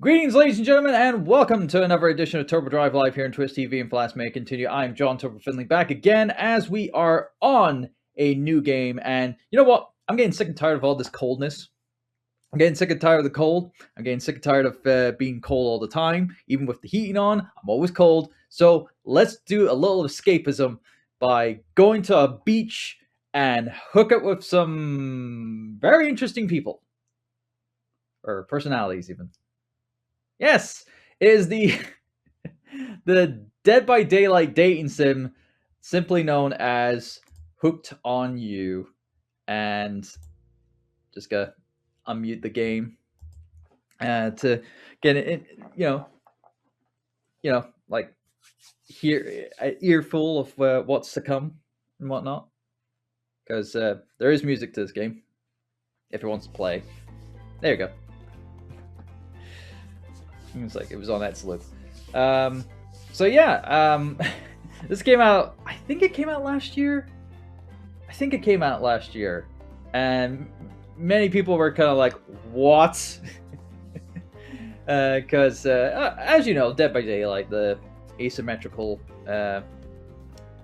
Greetings, ladies and gentlemen, and welcome to another edition of Turbo Drive Live here on Twitch TV and Flash May Continue. I'm John Turbo Finlay back again as we are on a new game. And you know what? I'm getting sick and tired of all this coldness. I'm getting sick and tired of the cold. I'm getting sick and tired of being cold all the time. Even with the heating on, I'm always cold. So let's do a little escapism by going to a beach and hook up with some very interesting people. Or personalities, even. Yes, it is the the Dead by Daylight dating sim, simply known as Hooked on You. And just gotta unmute the game to get it, like hear an earful of what's to come and whatnot. Because there is music to this game if it wants to play. There you go. It's like it was on that salute. So yeah, this came out. I think it came out last year. And many people were kind of like, "What?" Because as you know, Dead by Daylight, the asymmetrical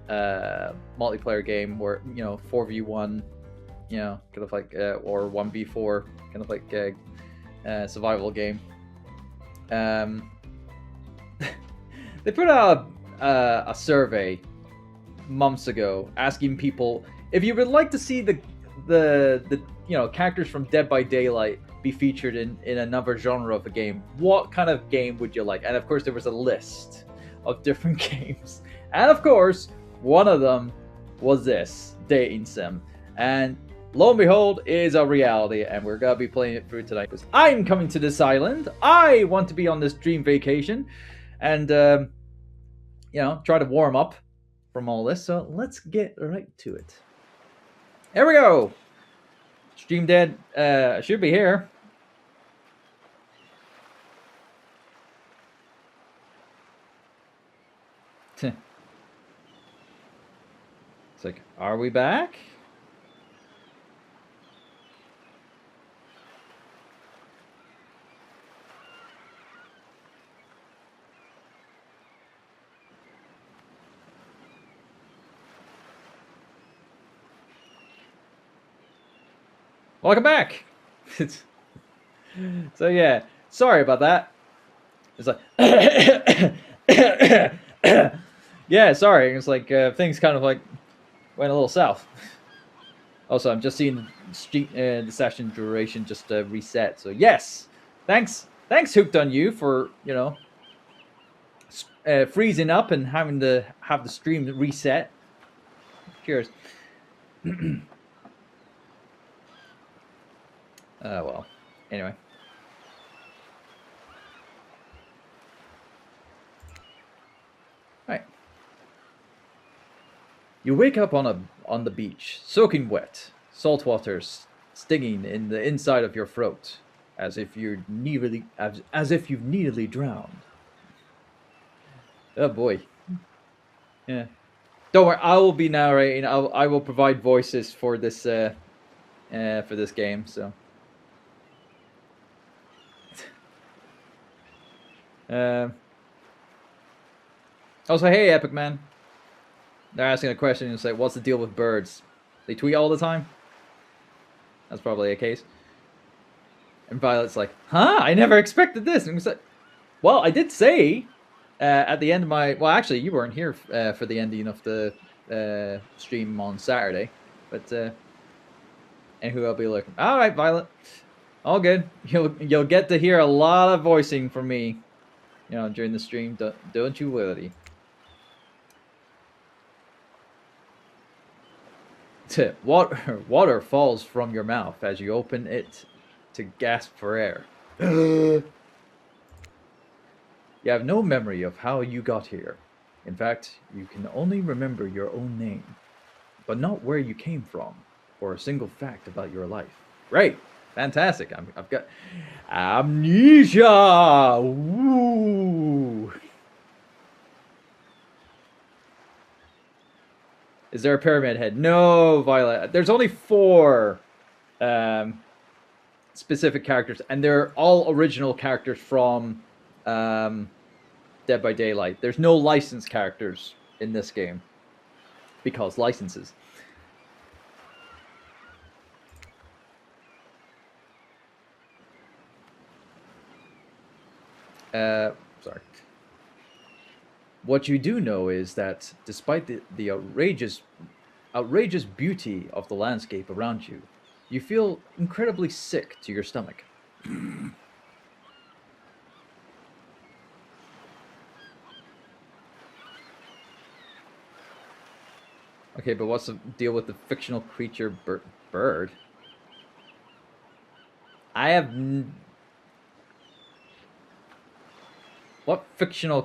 multiplayer game where 4v1, kind of like or 1v4, kind of like survival game. They put out a survey months ago asking people if you would like to see the characters from Dead by Daylight be featured in another genre of a game. What kind of game would you like? And of course, there was a list of different games, and of course, one of them was this dating sim. And lo and behold, is a reality, and we're gonna be playing it through tonight because I'm coming to this island. I want to be on this dream vacation, and try to warm up from all this. So let's get right to it. Here we go. Stream Dead should be here. It's like, are we back? Welcome back. So yeah, sorry about that. It's like, yeah, sorry. It's like things kind of like went a little south. Also, I'm just seeing the session duration just reset. So yes, thanks, Hooked on You for freezing up and having to have the stream reset. Cheers. Well, anyway. Right. You wake up on the beach, soaking wet, salt water stinging in the inside of your throat, as if you've nearly drowned. Oh boy. Yeah. Don't worry, I will be narrating. I will provide voices for this game. So. Also, hey, Epic Man. They're asking a question. It's like, what's the deal with birds? They tweet all the time? That's probably a case. And Violet's like, huh? I never expected this. And it's like, well, I did say at the end of my... Well, actually, you weren't here for the ending of the stream on Saturday. But, and who I'll be looking... All right, Violet. All good. You'll get to hear a lot of voicing from me, during the stream. Don't you worry. Water falls from your mouth as you open it to gasp for air. You have no memory of how you got here. In fact, you can only remember your own name, but not where you came from or a single fact about your life. Great. Fantastic. I've got amnesia. Woo. Is there a pyramid head? No, Violet. There's only 4. specific characters, and they're all original characters from Dead by Daylight. There's no licensed characters in this game because licenses. Sorry. What you do know is that despite the outrageous beauty of the landscape around you, you feel incredibly sick to your stomach. Okay, but what's the deal with the fictional creature bird? I have... What fictional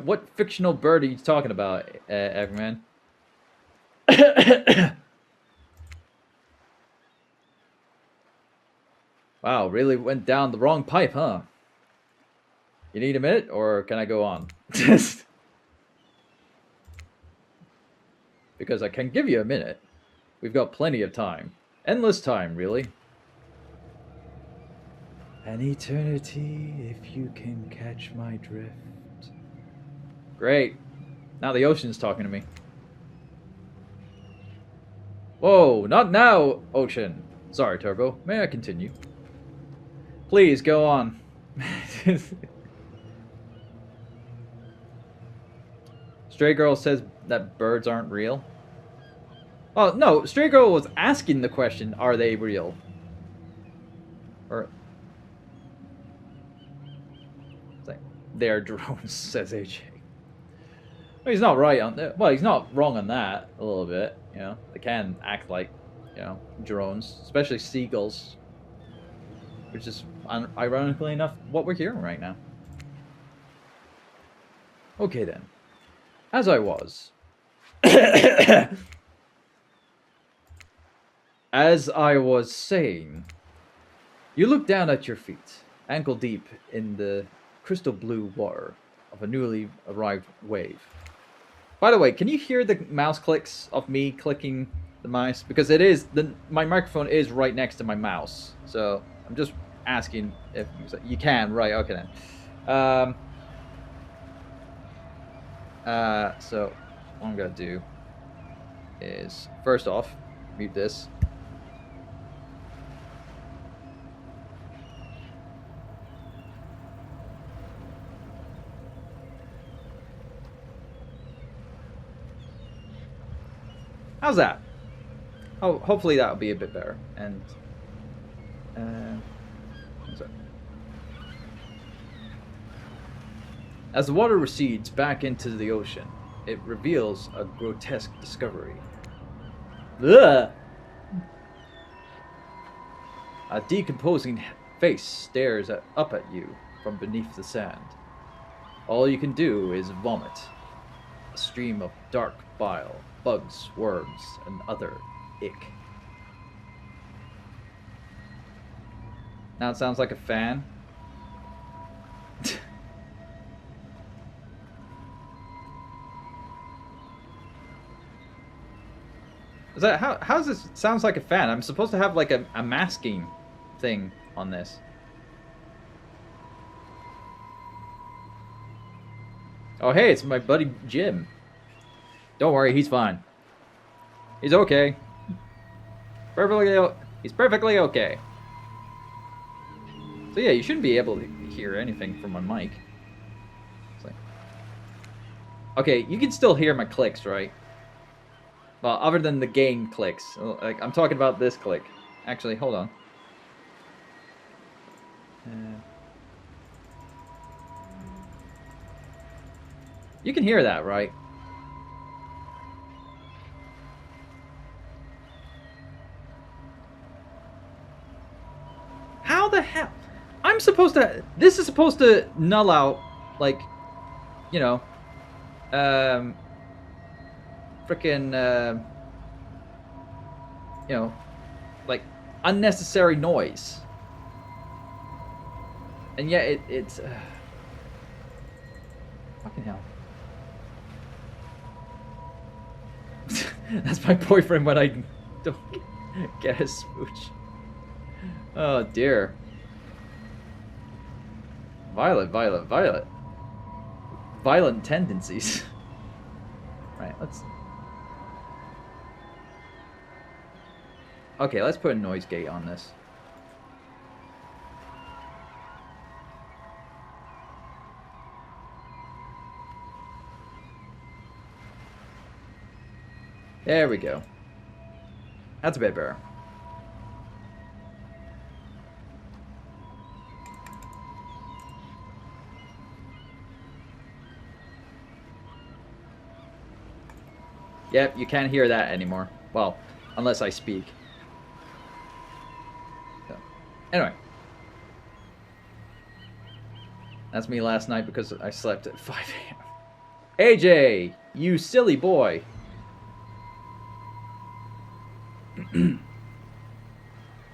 what fictional bird are you talking about, Everman? Wow, really went down the wrong pipe, huh? You need a minute, or can I go on? Because I can give you a minute. We've got plenty of time. Endless time, really. An eternity, if you can catch my drift. Great. Now the ocean's talking to me. Whoa, not now, ocean. Sorry, Turbo. May I continue? Please, go on. Stray Girl says that birds aren't real. Oh, no, Stray Girl was asking the question, are they real? Or... They're drones, says AJ. Well, he's not right on that. Well, he's not wrong on that a little bit. You know, they can act like, you know, drones, especially seagulls, which is ironically enough what we're hearing right now. Okay then, as I was, as I was saying, you look down at your feet, ankle deep in the crystal blue water of a newly arrived wave. By the way, can you hear the mouse clicks of me clicking the mouse? Because it is my microphone is right next to my mouse, so I'm just asking if you can. Right? Okay then. So what I'm gonna do is first off mute this. How's that? Oh, hopefully that'll be a bit better. And as the water recedes back into the ocean, it reveals a grotesque discovery. Ugh! A decomposing face stares up at you from beneath the sand. All you can do is vomit. A stream of dark bile, bugs, worms, and other ick. Now it sounds like a fan. Is that how does this sounds like a fan? I'm supposed to have like a masking thing on this. Oh hey, it's my buddy Jim. Don't worry, he's fine. He's okay. He's perfectly okay. So yeah, you shouldn't be able to hear anything from my mic. Like... Okay, you can still hear my clicks, right? Well, other than the game clicks. Like, I'm talking about this click. Actually, hold on. You can hear that, right? How the hell? I'm supposed to... This is supposed to null out, like, you know, freaking, you know, like, unnecessary noise. And yet it's... fucking hell. That's my boyfriend when I don't get a smooch. Oh dear. Violet, violet, violet. Violent tendencies. Right, let's... Okay, let's put a noise gate on this. There we go. That's a bit better. Yep, you can't hear that anymore. Well, unless I speak. So, anyway. That's me last night because I slept at 5 a.m. AJ, you silly boy.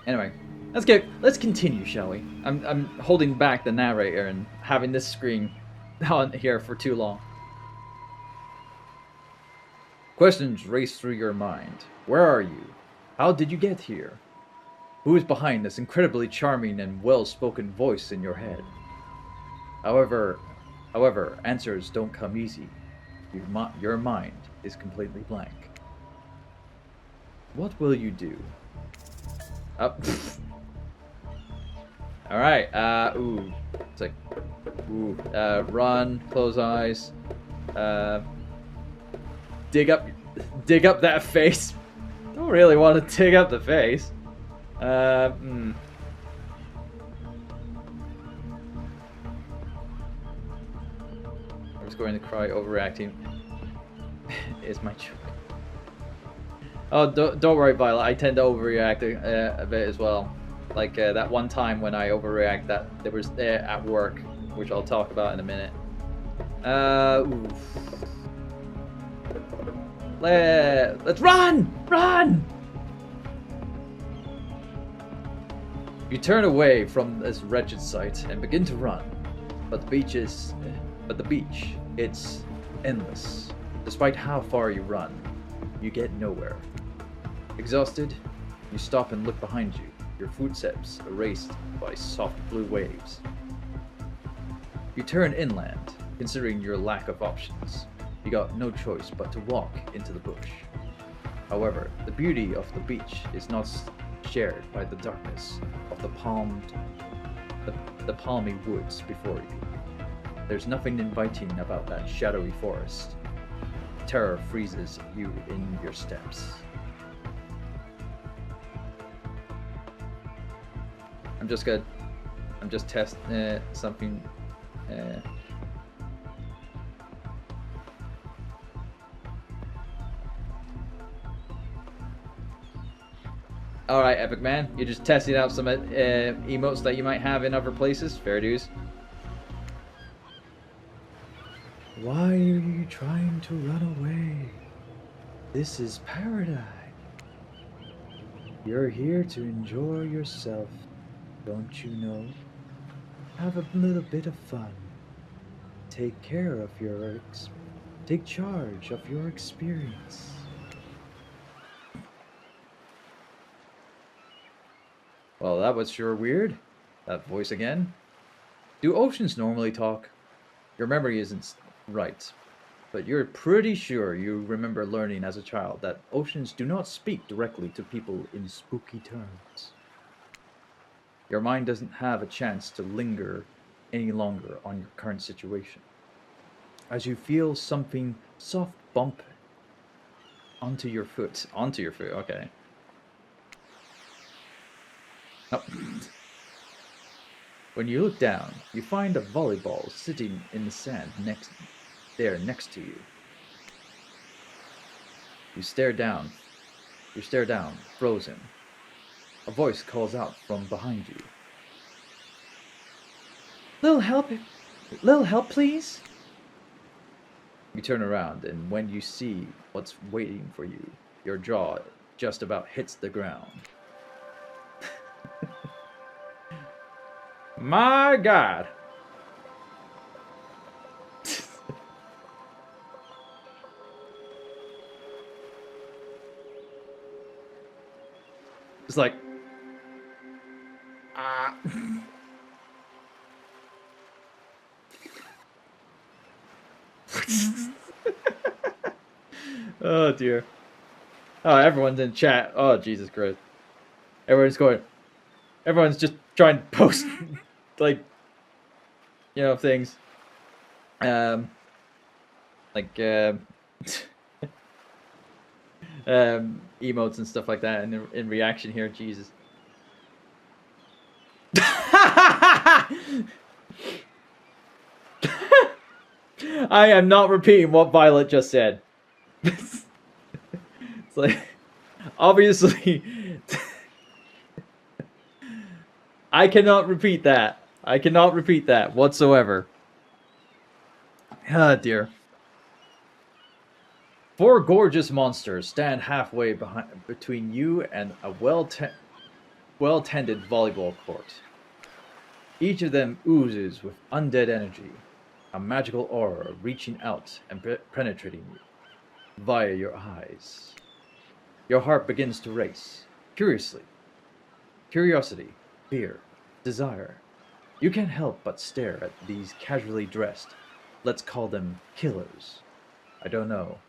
Anyway, let's continue, shall we? I'm holding back the narrator and having this screen on here for too long. Questions race through your mind. Where are you? How did you get here? Who is behind this incredibly charming and well-spoken voice in your head? However, answers don't come easy. Your mind is completely blank. What will you do? Up. All right. Ooh. It's like, ooh. Run. Close eyes. Dig up that face. Don't really want to dig up the face. I was going to cry. Overreacting is my joke. Oh, don't worry, Violet. I tend to overreact a bit as well. Like that one time when I overreact, that there was at work, which I'll talk about in a minute. Let's run! Run! You turn away from this wretched sight and begin to run, but the beach, it's endless. Despite how far you run, you get nowhere. Exhausted, you stop and look behind you, your footsteps erased by soft blue waves. You turn inland, considering your lack of options. You got no choice but to walk into the bush. However, the beauty of the beach is not shared by the darkness of the palmy woods before you. There's nothing inviting about that shadowy forest. Terror freezes you in your steps. I'm just testing something. Alright, Epic Man. You're just testing out some emotes that you might have in other places. Fair dues. Why are you trying to run away? This is paradise. You're here to enjoy yourself, don't you know? Have a little bit of fun. Take charge of your experience. Well, that was sure weird. That voice again. Do oceans normally talk? Your memory isn't right, but you're pretty sure you remember learning as a child that oceans do not speak directly to people in spooky terms. Your mind doesn't have a chance to linger any longer on your current situation. As you feel something soft bump onto your foot, okay. Oh. When you look down, you find a volleyball sitting in the sand next to you. You stare down, frozen. A voice calls out from behind you. Little help, please? You turn around, and when you see what's waiting for you, your jaw just about hits the ground. My God. It's like, Oh dear. Oh, everyone's in chat. Oh, Jesus Christ. Everyone's just trying to post, like, you know, things. Like, emotes and stuff like that in reaction here. Jesus. I am not repeating what Violet just said. It's like, obviously, I cannot repeat that. I cannot repeat that whatsoever. Ah, dear. 4 gorgeous monsters stand halfway between you and a well-tended volleyball court. Each of them oozes with undead energy, a magical aura reaching out and penetrating you via your eyes. Your heart begins to race, curiosity, fear, desire. You can't help but stare at these casually dressed, let's call them killers. I don't know.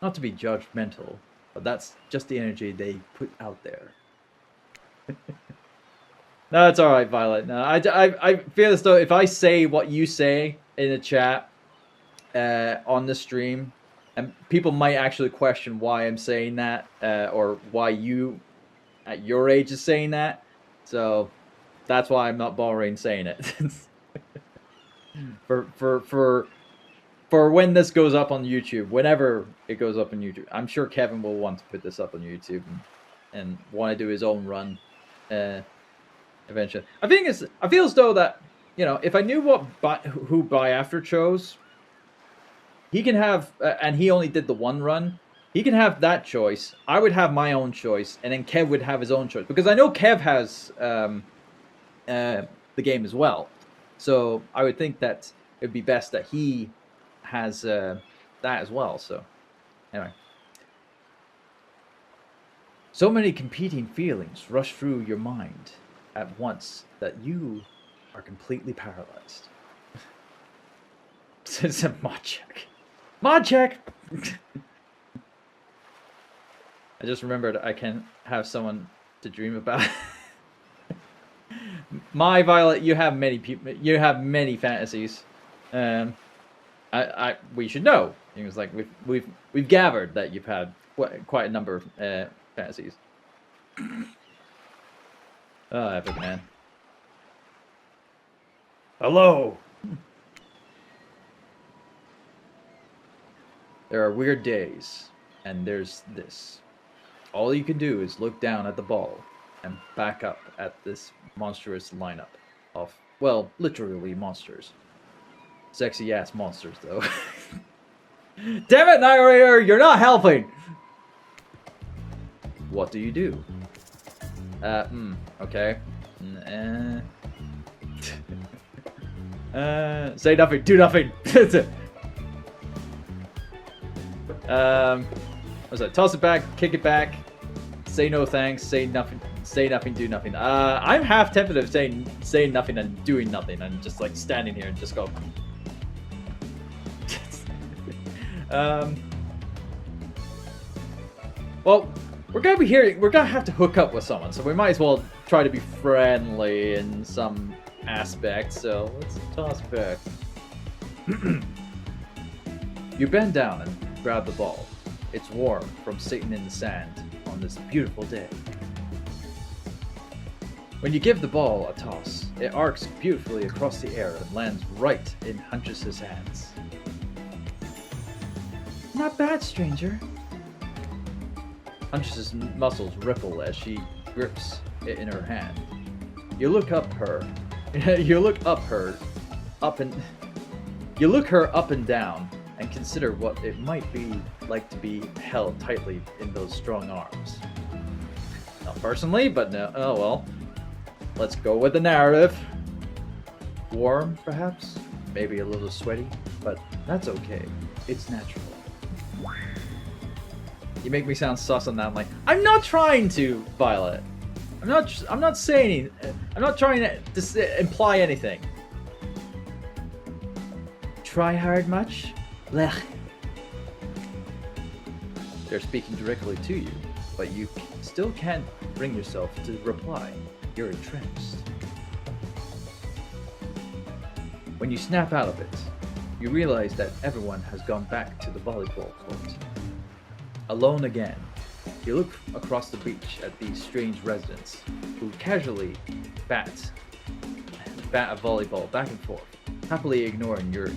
Not to be judgmental, but that's just the energy they put out there. No, it's alright, Violet. No, I feel as though if I say what you say in the chat on the stream, and people might actually question why I'm saying that, or why you at your age is saying that. So that's why I'm not bothering saying it. For when this goes up on YouTube, whenever it goes up on YouTube, I'm sure Kevin will want to put this up on YouTube and want to do his own run eventually. I feel as though that, you know, if I knew who Buy After chose, he can have, and he only did the one run, he can have that choice. I would have my own choice, and then Kev would have his own choice, because I know Kev has the game as well. So I would think that it would be best that he has that as well. So anyway, so many competing feelings rush through your mind at once that you are completely paralyzed. It's a mod check. Mod check. I just remembered I can have someone to dream about. My Violet, you have many people. You have many fantasies. We should know. It was like we've gathered that you've had quite a number of fantasies. Oh, epic man. Hello. There are weird days, and there's this. All you can do is look down at the ball and back up at this monstrous lineup of, well, literally monsters. Sexy ass monsters, though. Damn it, narrator, you're not helping! What do you do? Okay. Say nothing, do nothing! What's that? Toss it back, kick it back, say no thanks, say nothing, do nothing. I'm half tempted of saying nothing and doing nothing and just like standing here and just go. Well, we're gonna have to hook up with someone, so we might as well try to be friendly in some aspect. So let's toss back. You bend down and grab the ball. It's warm from sitting in the sand on this beautiful day. When you give the ball a toss, it arcs beautifully across the air and lands right in Huntress's hands. Not bad, stranger. Huntress's muscles ripple as she grips it in her hand. You look her up and down and consider what it might be like to be held tightly in those strong arms. Not personally, but no, oh well. Let's go with the narrative. Warm, perhaps? Maybe a little sweaty, but that's okay. It's natural. You make me sound sus on that. I'm like, I'm not trying to, Violet. I'm not saying. I'm not trying to imply anything. Try hard much? Blech. They're speaking directly to you, but you still can't bring yourself to reply. You're entranced. When you snap out of it, you realize that everyone has gone back to the volleyball court. Alone again, you look across the beach at these strange residents who casually bat a volleyball back and forth, happily ignoring your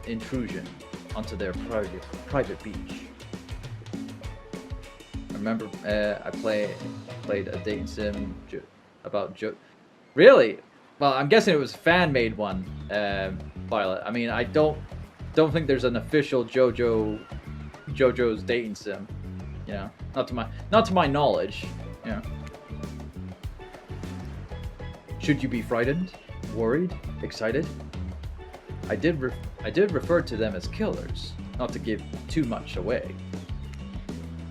intrusion onto their private beach. Remember, I played a dating sim about Really? Well, I'm guessing it was a fan-made one, Violet. I mean, I don't think there's an official JoJo's dating sim. You know, not to my knowledge. You know. Should you be frightened, worried, excited? I did refer to them as killers, not to give too much away.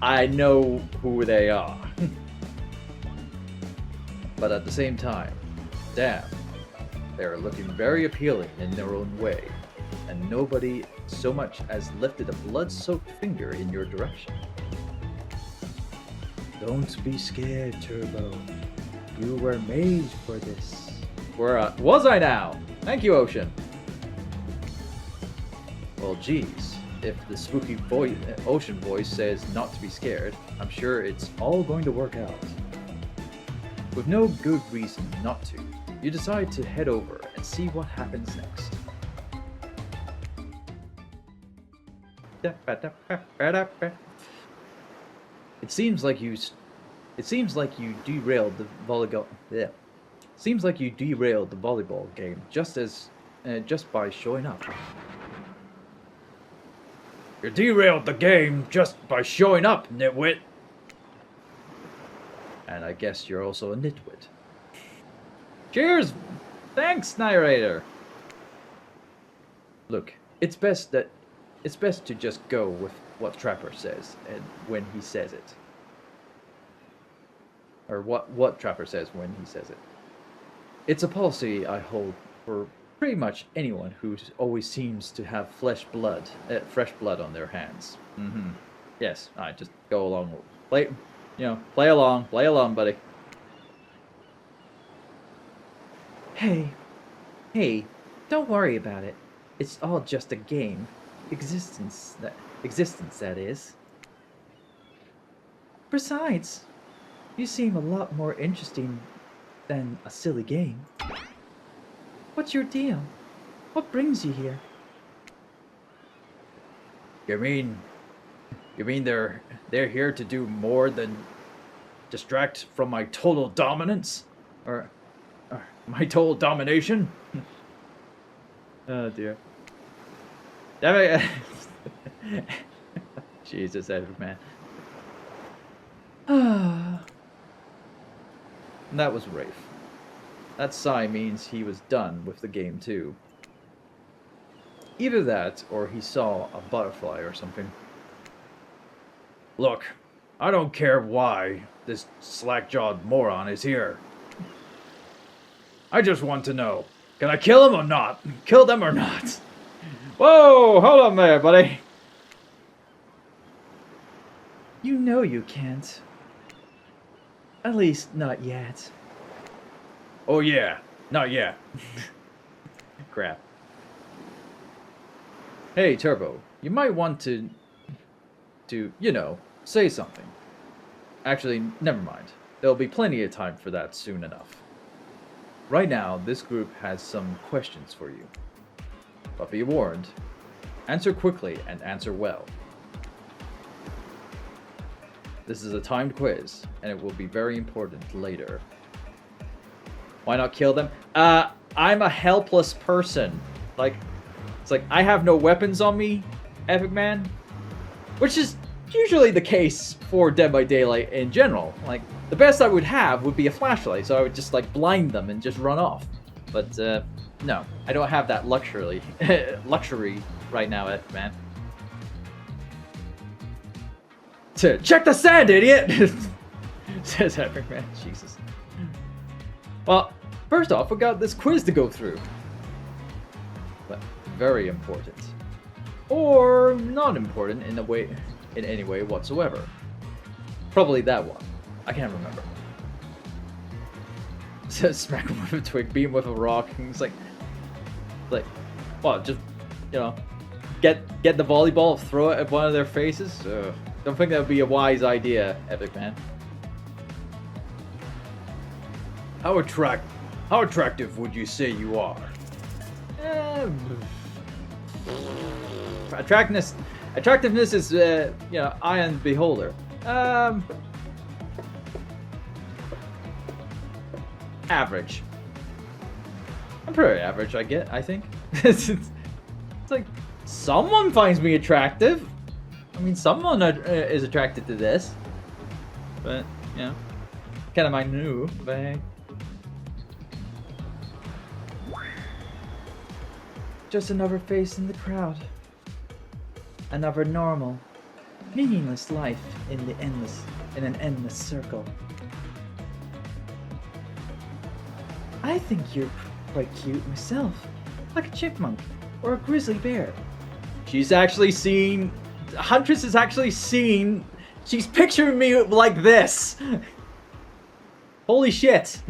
I know who they are. But at the same time, damn, they are looking very appealing in their own way, and nobody so much as lifted a blood-soaked finger in your direction. Don't be scared, Turbo. You were made for this. Was I now? Thank you, Ocean. Well, geez, if the spooky Ocean voice says not to be scared, I'm sure it's all going to work out. With no good reason not to, you decide to head over and see what happens next. It seems like you derailed the volleyball. Yeah. Seems like you derailed the volleyball game just by showing up. You derailed the game just by showing up, nitwit. And I guess you're also a nitwit. Cheers! Thanks, narrator. Look, it's best to just go with what Trapper says and when he says it. Or what Trapper says when he says it. It's a policy I hold for pretty much anyone who always seems to have fresh blood on their hands. Mm-hmm. Yes, I just go along. Play along, buddy. Hey, don't worry about it. It's all just a game. Existence, that is. Besides, you seem a lot more interesting than a silly game. What's your deal? What brings you here? You mean they're here to do more than distract from my total dominance? Or my total domination? Oh dear. Jesus, Edward, man. That was Rafe. That sigh means he was done with the game too. Either that, or he saw a butterfly or something. Look, I don't care why this slack-jawed moron is here. I just want to know, can I kill him or not? Kill them or not? Whoa, hold on there, buddy. You know you can't. At least, not yet. Oh yeah, not yet. Crap. Hey, Turbo, you might want to, say something. Actually, never mind. There'll be plenty of time for that soon enough. Right now, this group has some questions for you. But be warned, answer quickly and answer well. This is a timed quiz, and it will be very important later. Why not kill them? I'm a helpless person. It's like, I have no weapons on me, Epic Man. Which is usually the case for Dead by Daylight in general. Like, the best I would have would be a flashlight, so I would just, blind them and just run off. But, no, I don't have that luxury right now, Epic Man. Check the sand, idiot! Says Epic Man. Jesus. Well, first off, we got this quiz to go through. But very important. or not important in any way whatsoever. Probably that one. I can't remember. So smack him with a twig, beat him with a rock, and it's like, well, just, you know, get the volleyball, throw it at one of their faces. Don't think that would be a wise idea, Epic Man. How attractive would you say you are? Attractiveness is, you know, eye on the beholder. Average. I'm pretty average, I think. It's like, someone finds me attractive. I mean, someone is attracted to this. But, you know, kind of my new, but hey. Just another face in the crowd. Another normal, meaningless life in an endless circle. I think you're quite cute myself, like a chipmunk or a grizzly bear. She's actually seen. Huntress has actually seen. She's picturing me like this. Holy shit.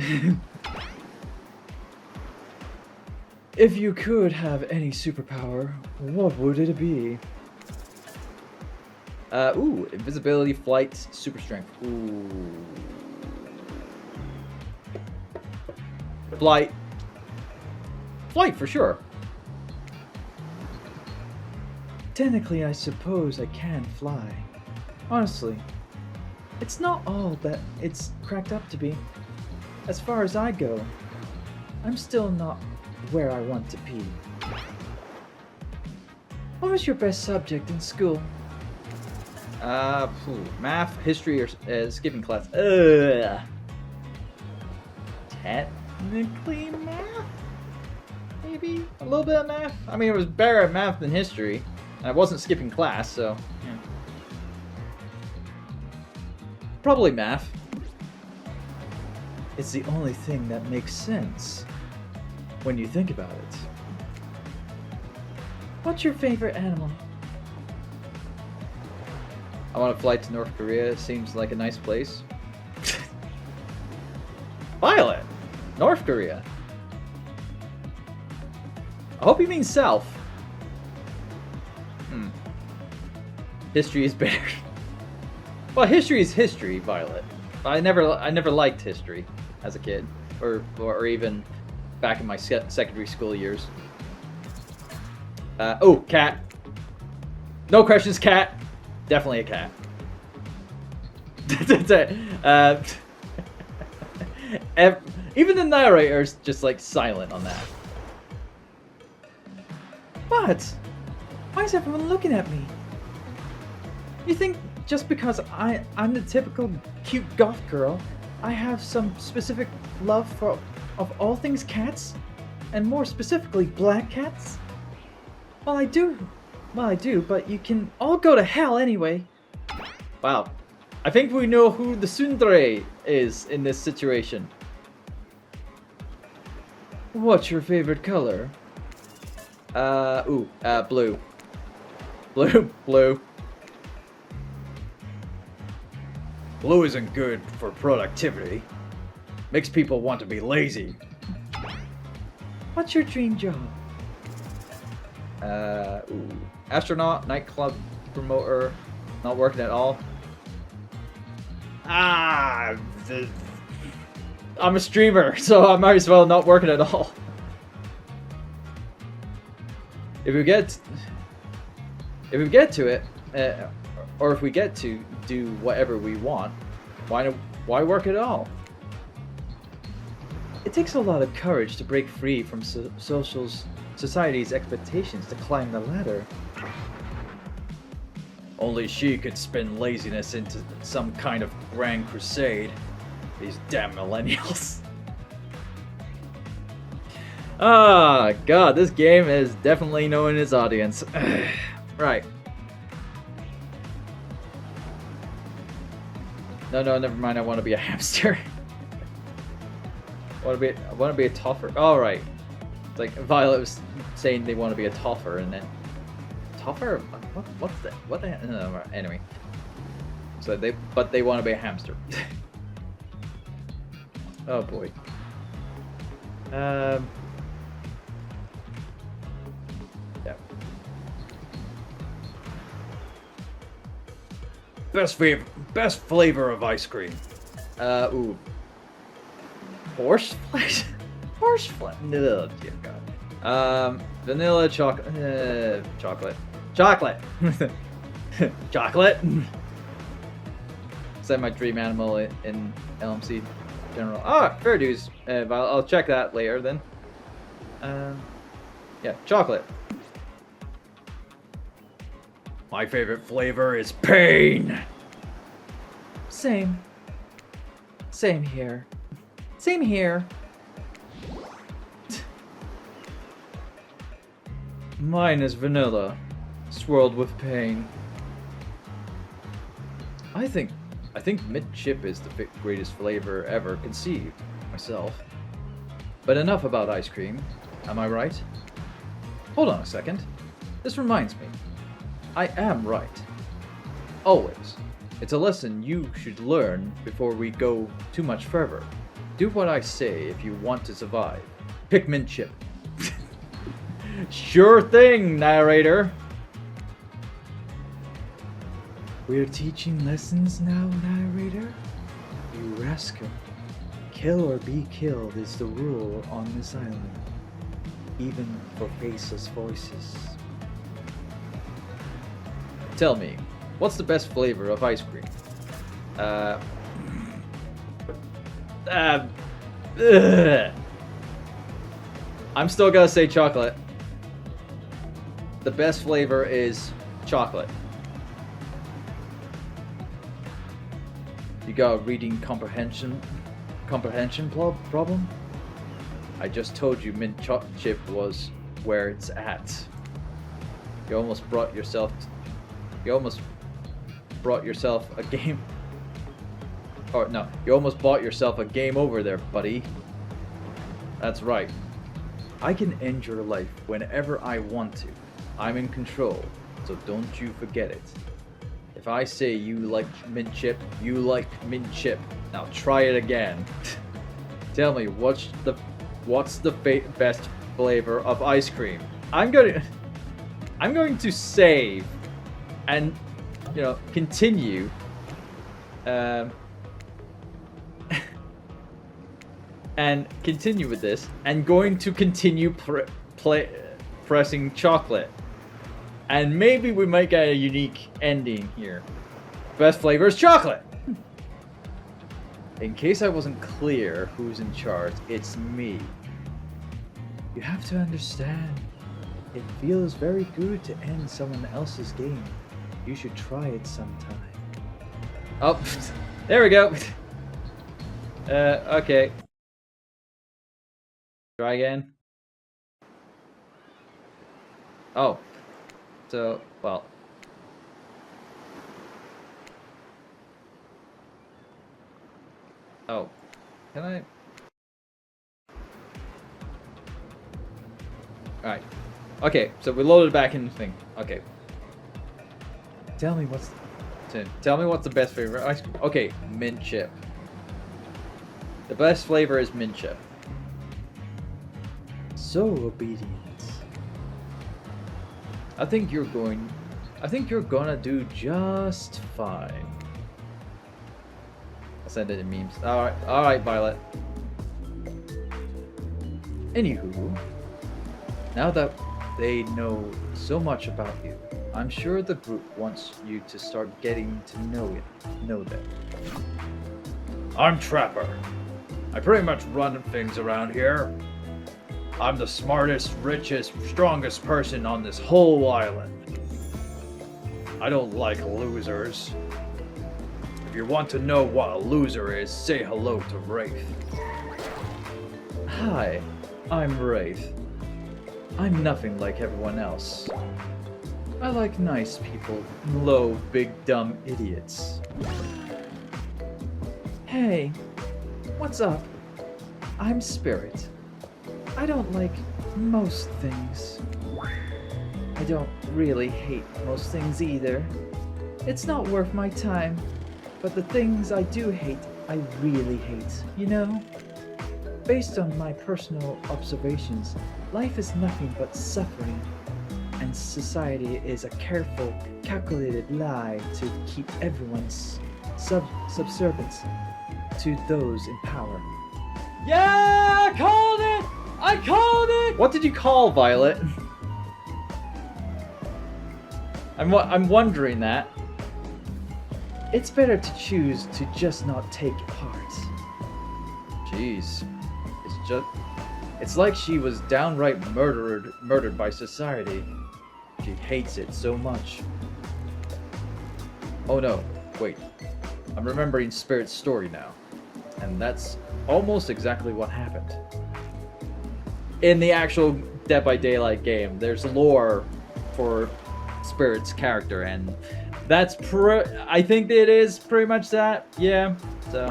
If you could have any superpower, what would it be? Ooh, invisibility, flight, super strength. Ooh. Flight. Flight for sure. Technically, I suppose I can fly. Honestly, it's not all that it's cracked up to be. As far as I go, I'm still not where I want to be. What was your best subject in school? Math, history, or skipping class. Technically math? Maybe a little bit of math? I mean, it was better at math than history. And I wasn't skipping class, so, yeah. Probably math. It's the only thing that makes sense when you think about it. What's your favorite animal? I want to fly to North Korea. It seems like a nice place. Violet! North Korea. I hope you mean South. History is better. Well, history is history, Violet. I never liked history as a kid, or even back in my secondary school years. Oh, cat. No questions, cat. Definitely a cat. Even the narrator's just like silent on that. What? Why is everyone looking at me? You think just because I'm the typical cute goth girl, I have some specific love of all things cats? And more specifically, black cats? Well, I do, but you can all go to hell anyway. Wow. I think we know who the tsundere is in this situation. What's your favorite color? Blue. Blue. Blue isn't good for productivity. Makes people want to be lazy. What's your dream job? Astronaut, nightclub promoter, not working at all. I'm a streamer, so I might as well not working at all. If we get to it, or if we get to do whatever we want, why work at all? It takes a lot of courage to break free from society's expectations to climb the ladder. Only she could spin laziness into some kind of grand crusade. These damn millennials. Ah, God, this game is definitely knowing its audience. Right. No, never mind. I want to be a hamster. I want to be a toffer. All right. It's like Violet was saying they want to be a toffer, and then tougher? What's that? What the hell? No, anyway. So they want to be a hamster. Oh boy. Yeah. Best flavor of ice cream. Ooh. Horse flesh? Horse flesh? No, dear God. Vanilla chocolate. Chocolate. Chocolate! Chocolate! Is that my dream animal in LMC general? Ah, fair dues. I'll check that later then. Yeah, chocolate. My favorite flavor is pain! Same. Same here. Same here. Mine is vanilla, swirled with pain. I think mint chip is the greatest flavor ever conceived, myself. But enough about ice cream, am I right? Hold on a second. This reminds me. I am right. Always. It's a lesson you should learn before we go too much further. Do what I say if you want to survive. Pick mint chip. Sure thing, narrator. We're teaching lessons now, narrator? You rascal. Kill or be killed is the rule on this island. Even for faceless voices. Tell me, what's the best flavor of ice cream? I'm still gonna say chocolate. The best flavor is chocolate. You got a reading comprehension problem? I just told you mint chip was where it's at. You almost brought yourself a game. Or no, you almost bought yourself a game over there, buddy. That's right. I can end your life whenever I want to. I'm in control, so don't you forget it. If I say you like mint chip, you like mint chip. Now try it again. Tell me, what's the best flavor of ice cream? I'm going to save and continue and continue with this, and going to continue pressing chocolate, and maybe we might get a unique ending here. Best flavor is chocolate. In case I wasn't clear who's in charge, it's me. You have to understand, it feels very good to end someone else's game. You should try it sometime. Oh, there we go. Okay. Try again. Oh. So, well. Oh. Can I? Alright. Okay, so we loaded back in the thing. Okay. Tell me what's the best favorite ice cream. Okay, mint chip. The best flavor is mint chip. So obedient. I think you're gonna do just fine. I'll send it in memes. Alright, Violet. Anywho, now that they know so much about you, I'm sure the group wants you to start getting to know them. I'm Trapper. I pretty much run things around here. I'm the smartest, richest, strongest person on this whole island. I don't like losers. If you want to know what a loser is, say hello to Wraith. Hi, I'm Wraith. I'm nothing like everyone else. I like nice people, low, big, dumb idiots. Hey, what's up? I'm Spirit. I don't like most things. I I don't really hate most things either. It's not worth my time. But the things I do hate, I really hate, you know? Based on my personal observations, life is nothing but suffering, and society is a careful, calculated lie to keep everyone's subservience to those in power. Yeah, I called it! I called it! What did you call Violet? I'm wondering that. It's better to choose to just not take part. Jeez. It's like she was downright murdered by society. She hates it so much. Oh no, wait. I'm remembering Spirit's story now. And that's almost exactly what happened. In the actual Dead by Daylight game, there's lore for Spirit's character, and that's I think it is pretty much that. Yeah. So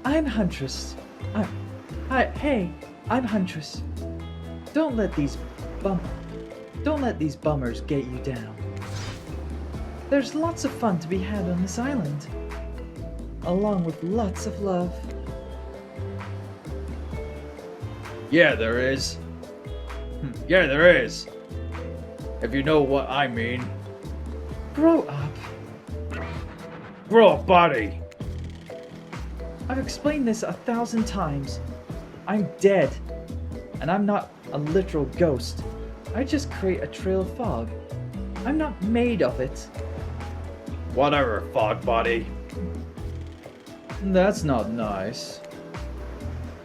I'm Huntress. Hey, I'm Huntress. Don't let these bummers get you down. There's lots of fun to be had on this island, along with lots of love. Yeah, there is. Yeah, there is. If you know what I mean. Grow up. Grow up, buddy. I've explained this 1,000 times. I'm dead. And I'm not a literal ghost. I just create a trail of fog. I'm not made of it. Whatever, fog body. That's not nice.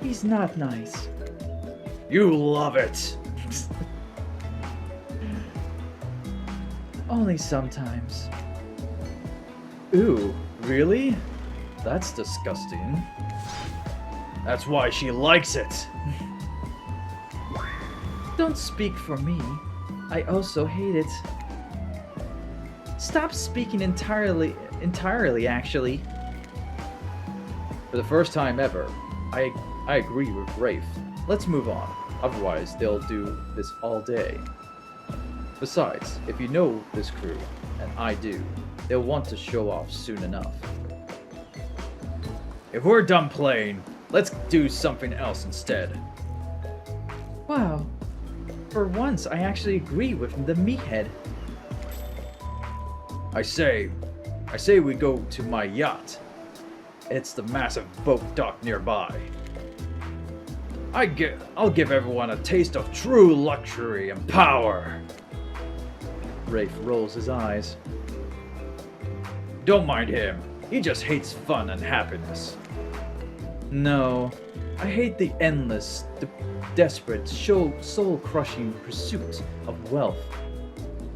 He's not nice. You love it. Only sometimes. Ooh, really? That's disgusting. That's why she likes it. Don't speak for me. I also hate it. Stop speaking entirely actually. For the first time ever, I agree with Rafe. Let's move on. Otherwise, they'll do this all day. Besides, if you know this crew, and I do, they'll want to show off soon enough. If we're done playing, let's do something else instead. Wow. For once, I actually agree with the meathead. I say we go to my yacht. It's the massive boat dock nearby. I'll give everyone a taste of true luxury and power. Rafe rolls his eyes. Don't mind him. He just hates fun and happiness. No, I hate the endless, desperate, soul-crushing pursuit of wealth.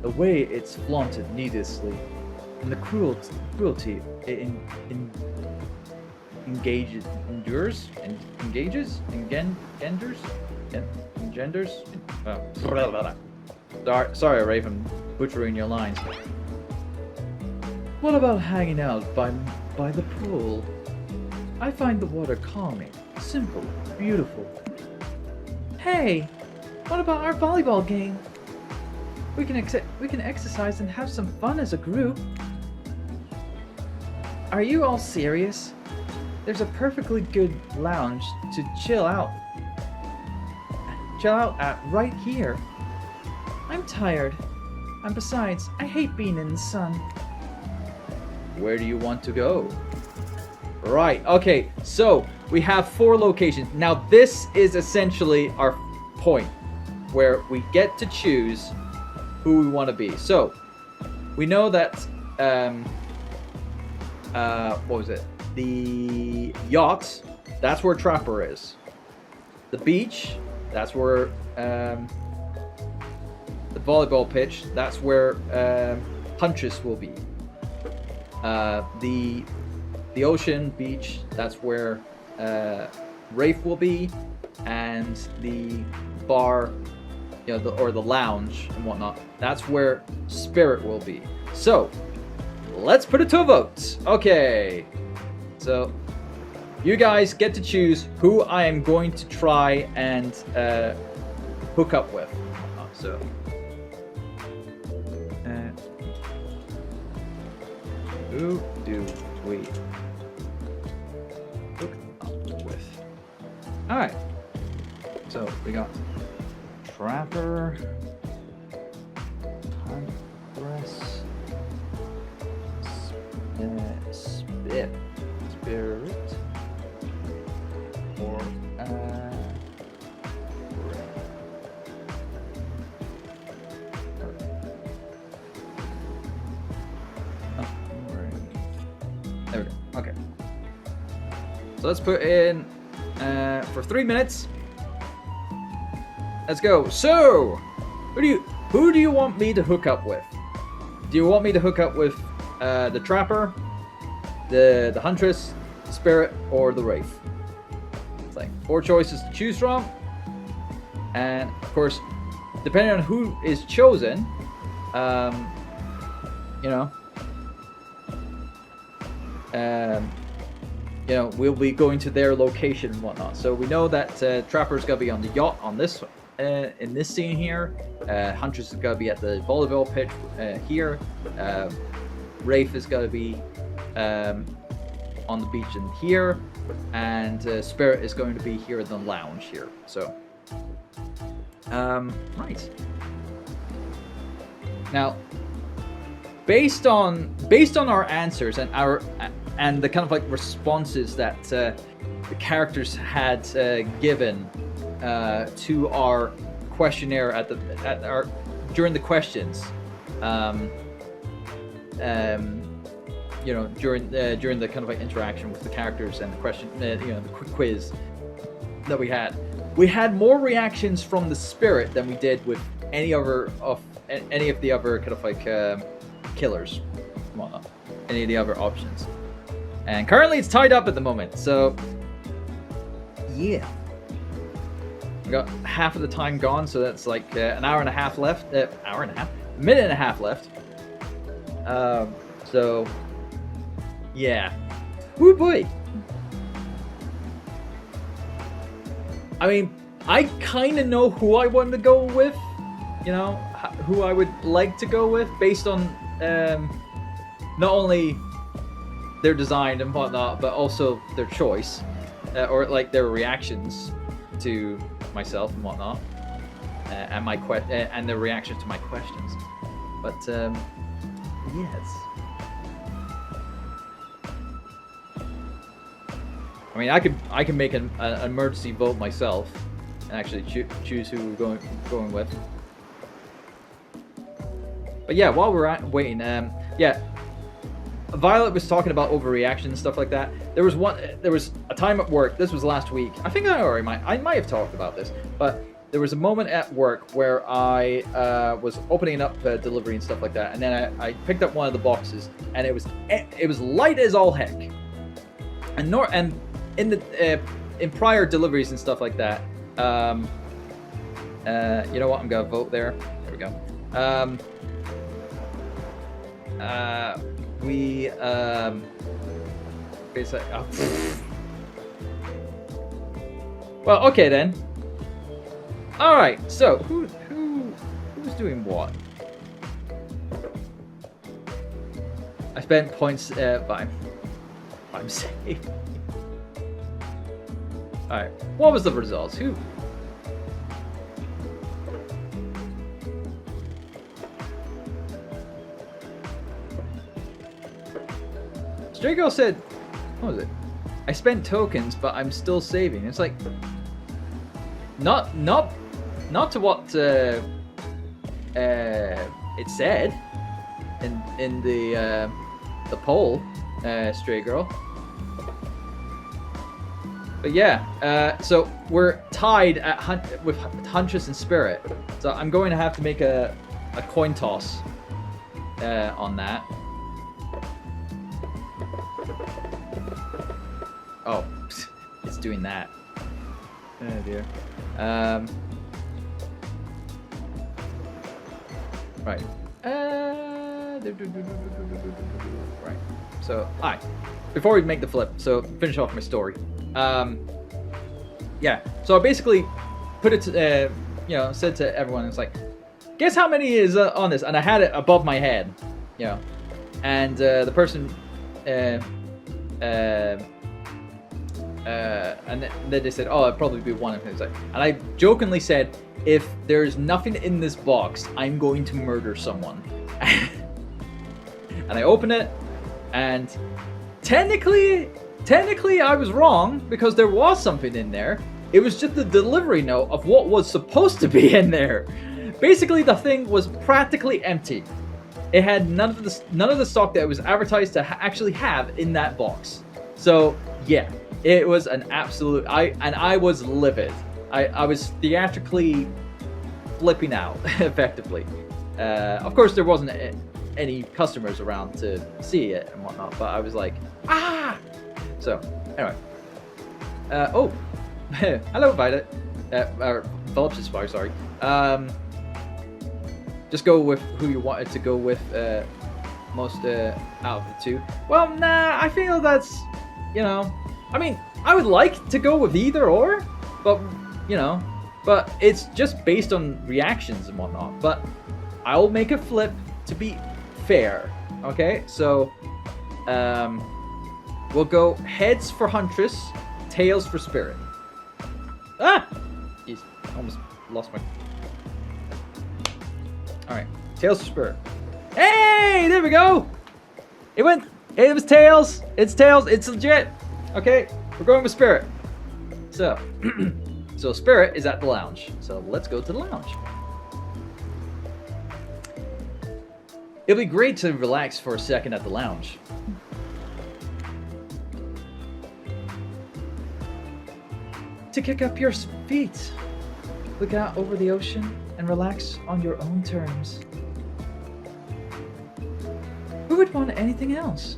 The way it's flaunted needlessly, and the cruelty it engenders. Sorry, Rafe, I'm butchering your lines. What about hanging out by the pool? I find the water calming, simple, beautiful. Hey, what about our volleyball game? We can exercise and have some fun as a group. Are you all serious? There's a perfectly good lounge to chill out at right here. I'm tired, and besides, I hate being in the sun. Where do you want to go? Right, okay, so we have 4 locations. Now this is essentially our point, where we get to choose who we want to be. So, we know that, what was it? The yacht, that's where Trapper is. The beach, that's where, the volleyball pitch, that's where, Huntress will be. The ocean beach, that's where Rafe will be, and the bar, or the lounge and whatnot, that's where Spirit will be. So, let's put it to a vote. Okay, so you guys get to choose who I am going to try and hook up with. So, who do we hook up with? All right. So we got Trapper, Huntress, Spirit, or there we go. Okay. So let's put in for 3 minutes. Let's go. So, who do you want me to hook up with? Do you want me to hook up with the Trapper, the Huntress, Spirit, or the Wraith? It's like 4 choices to choose from, and of course, depending on who is chosen, we'll be going to their location and whatnot. So we know that Trapper's gonna be on the yacht on this in this scene here. Huntress is gonna be at the volleyball pitch here. Wraith is gonna be on the beach in here, and Spirit is going to be here in the lounge here. So, right. Now, based on our answers and the kind of like responses that the characters had given to our questionnaire during the questions, during the kind of like interaction with the characters and the question, the quick quiz that we had more reactions from the Spirit than we did with any of the other kind of like killers, whatnot, any of the other options. And currently it's tied up at the moment, so yeah. We got half of the time gone, so that's like an hour and a half left. A minute and a half left. So yeah. Woo boy. I mean, I kind of know who I wanted to go with, who I would like to go with based on not only their design and whatnot, but also their choice, or like their reactions to myself and whatnot, and their reactions to my questions. But yes, I mean, I can make an emergency vote myself and actually choose who we're going with. But yeah, while we're waiting, Violet was talking about overreaction and stuff like that. There was a time at work. This was last week. I think I might have talked about this, but there was a moment at work where I was opening up delivery and stuff like that, and then I picked up one of the boxes, and it was light as all heck. And in prior deliveries and stuff like that, you know what? I'm gonna vote there. There we go. We basically, well, okay then. All right, so who's doing what? I spent points, but I'm safe. All right, what was the results? Who? Stray Girl said, what was it? I spent tokens, but I'm still saving. It's like, not to what it said in the poll, Stray Girl. But yeah, so we're tied with Huntress and Spirit. So I'm going to have to make a coin toss on that. Oh, it's doing that. Oh dear. Right. Right. So, alright. Before we make the flip, so finish off my story. Yeah. So I basically put it to, said to everyone, it's like, guess how many is on this? And I had it above my head, you know. And the person, and then they said, "Oh, it'd probably be one of his." And I jokingly said, "If there's nothing in this box, I'm going to murder someone." And I open it, and technically, I was wrong because there was something in there. It was just the delivery note of what was supposed to be in there. Basically, the thing was practically empty. It had none of the stock that it was advertised to actually have in that box. So yeah, it was an absolute. I was livid. I was theatrically flipping out, effectively. Of course, there wasn't any customers around to see it and whatnot, but I was like, ah. So anyway, oh, hello, Violet. Or Phillips is fire. Sorry. Just go with who you wanted to go with most out of the two. Well, nah, I feel that's, you know, I mean, I would like to go with either or, but, you know, but it's just based on reactions and whatnot. But I'll make a flip to be fair, okay? So, we'll go heads for Huntress, tails for Spirit. Ah! Jeez, almost lost my... Alright, tails for Spirit. Hey, there we go! It was tails! It's tails, it's legit! Okay, we're going with Spirit. So, so Spirit is at the lounge. So let's go to the lounge. It'll be great to relax for a second at the lounge. To kick up your feet. Look out over the ocean and relax on your own terms. Who would want anything else?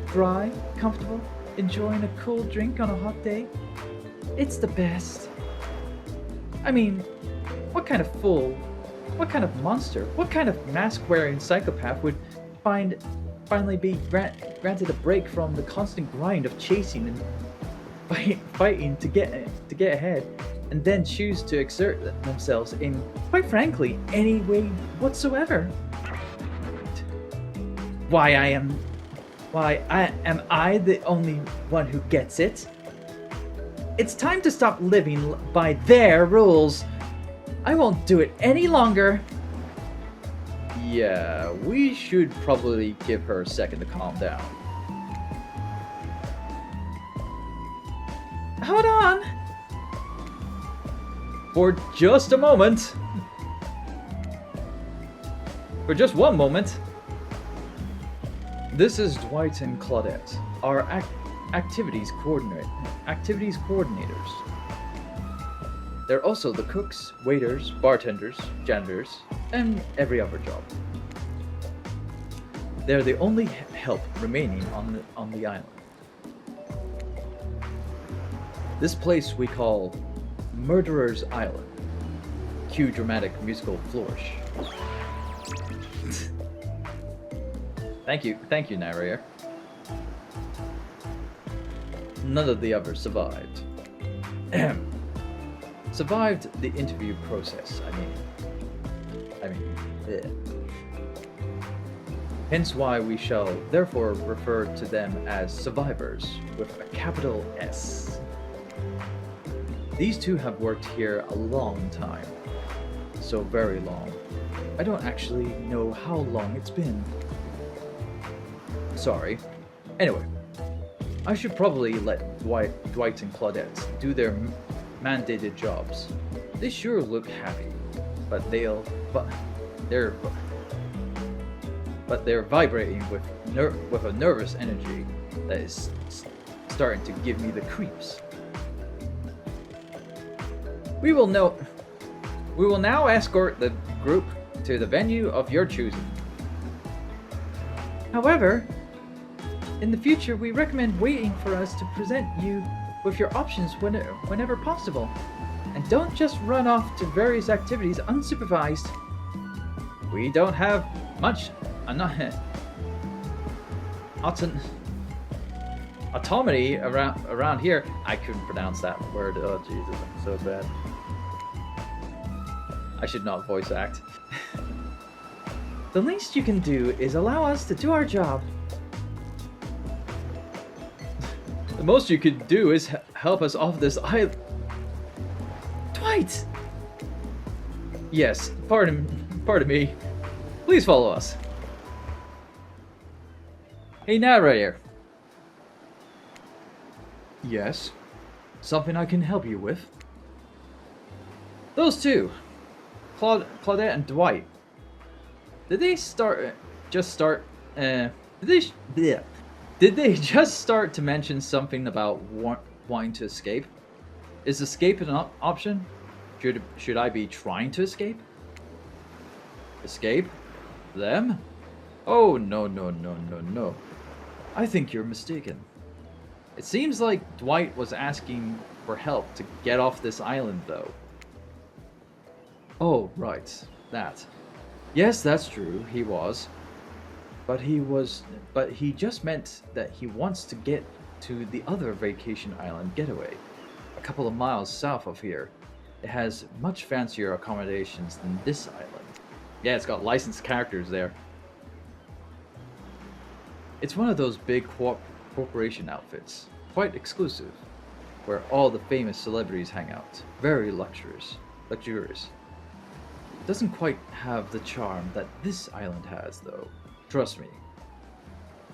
Dry, comfortable, enjoying a cool drink on a hot day? It's the best. I mean, what kind of fool, what kind of monster, what kind of mask-wearing psychopath would finally be granted a break from the constant grind of chasing and fighting to get ahead, and then choose to exert themselves in, quite frankly, any way whatsoever? Why am I the only one who gets it? It's time to stop living by their rules. I won't do it any longer. Yeah, we should probably give her a second to calm down. Hold on! For just a moment. For just one moment. This is Dwight and Claudette, our activities coordinators. They're also the cooks, waiters, bartenders, janitors, and every other job. They're the only help remaining on the island. This place we call Murderer's Island. Cue dramatic musical flourish. Thank you, narrator. None of the others survived. Survived the interview process, I mean, yeah. Hence why we shall therefore refer to them as survivors with a capital S. These two have worked here a long time. So very long. I don't actually know how long it's been. Sorry. Anyway, I should probably let Dwight and Claudette do their mandated jobs. They sure look happy, but they're vibrating with a nervous energy that is starting to give me the creeps. We will now escort the group to the venue of your choosing. However, in the future, we recommend waiting for us to present you with your options whenever possible. And don't just run off to various activities unsupervised. We don't have much autonomy around here. I couldn't pronounce that word. Oh Jesus, I'm so bad. I should not voice act. The least you can do is allow us to do our job. The most you could do is help us off this island. Dwight! Yes, pardon me. Please follow us. Hey, narrator. Yes? Something I can help you with? Those two, Claudette and Dwight. Did they just start to mention something about wanting to escape? Is escape an option? Should I be trying to escape? Escape? Them? Oh, no. I think you're mistaken. It seems like Dwight was asking for help to get off this island, though. Oh, right. That. Yes, that's true. He was. But he just meant that he wants to get to the other vacation island getaway, a couple of miles south of here. It has much fancier accommodations than this island. Yeah, it's got licensed characters there. It's one of those big corporation outfits, quite exclusive, where all the famous celebrities hang out. Very luxurious. It doesn't quite have the charm that this island has, though. Trust me.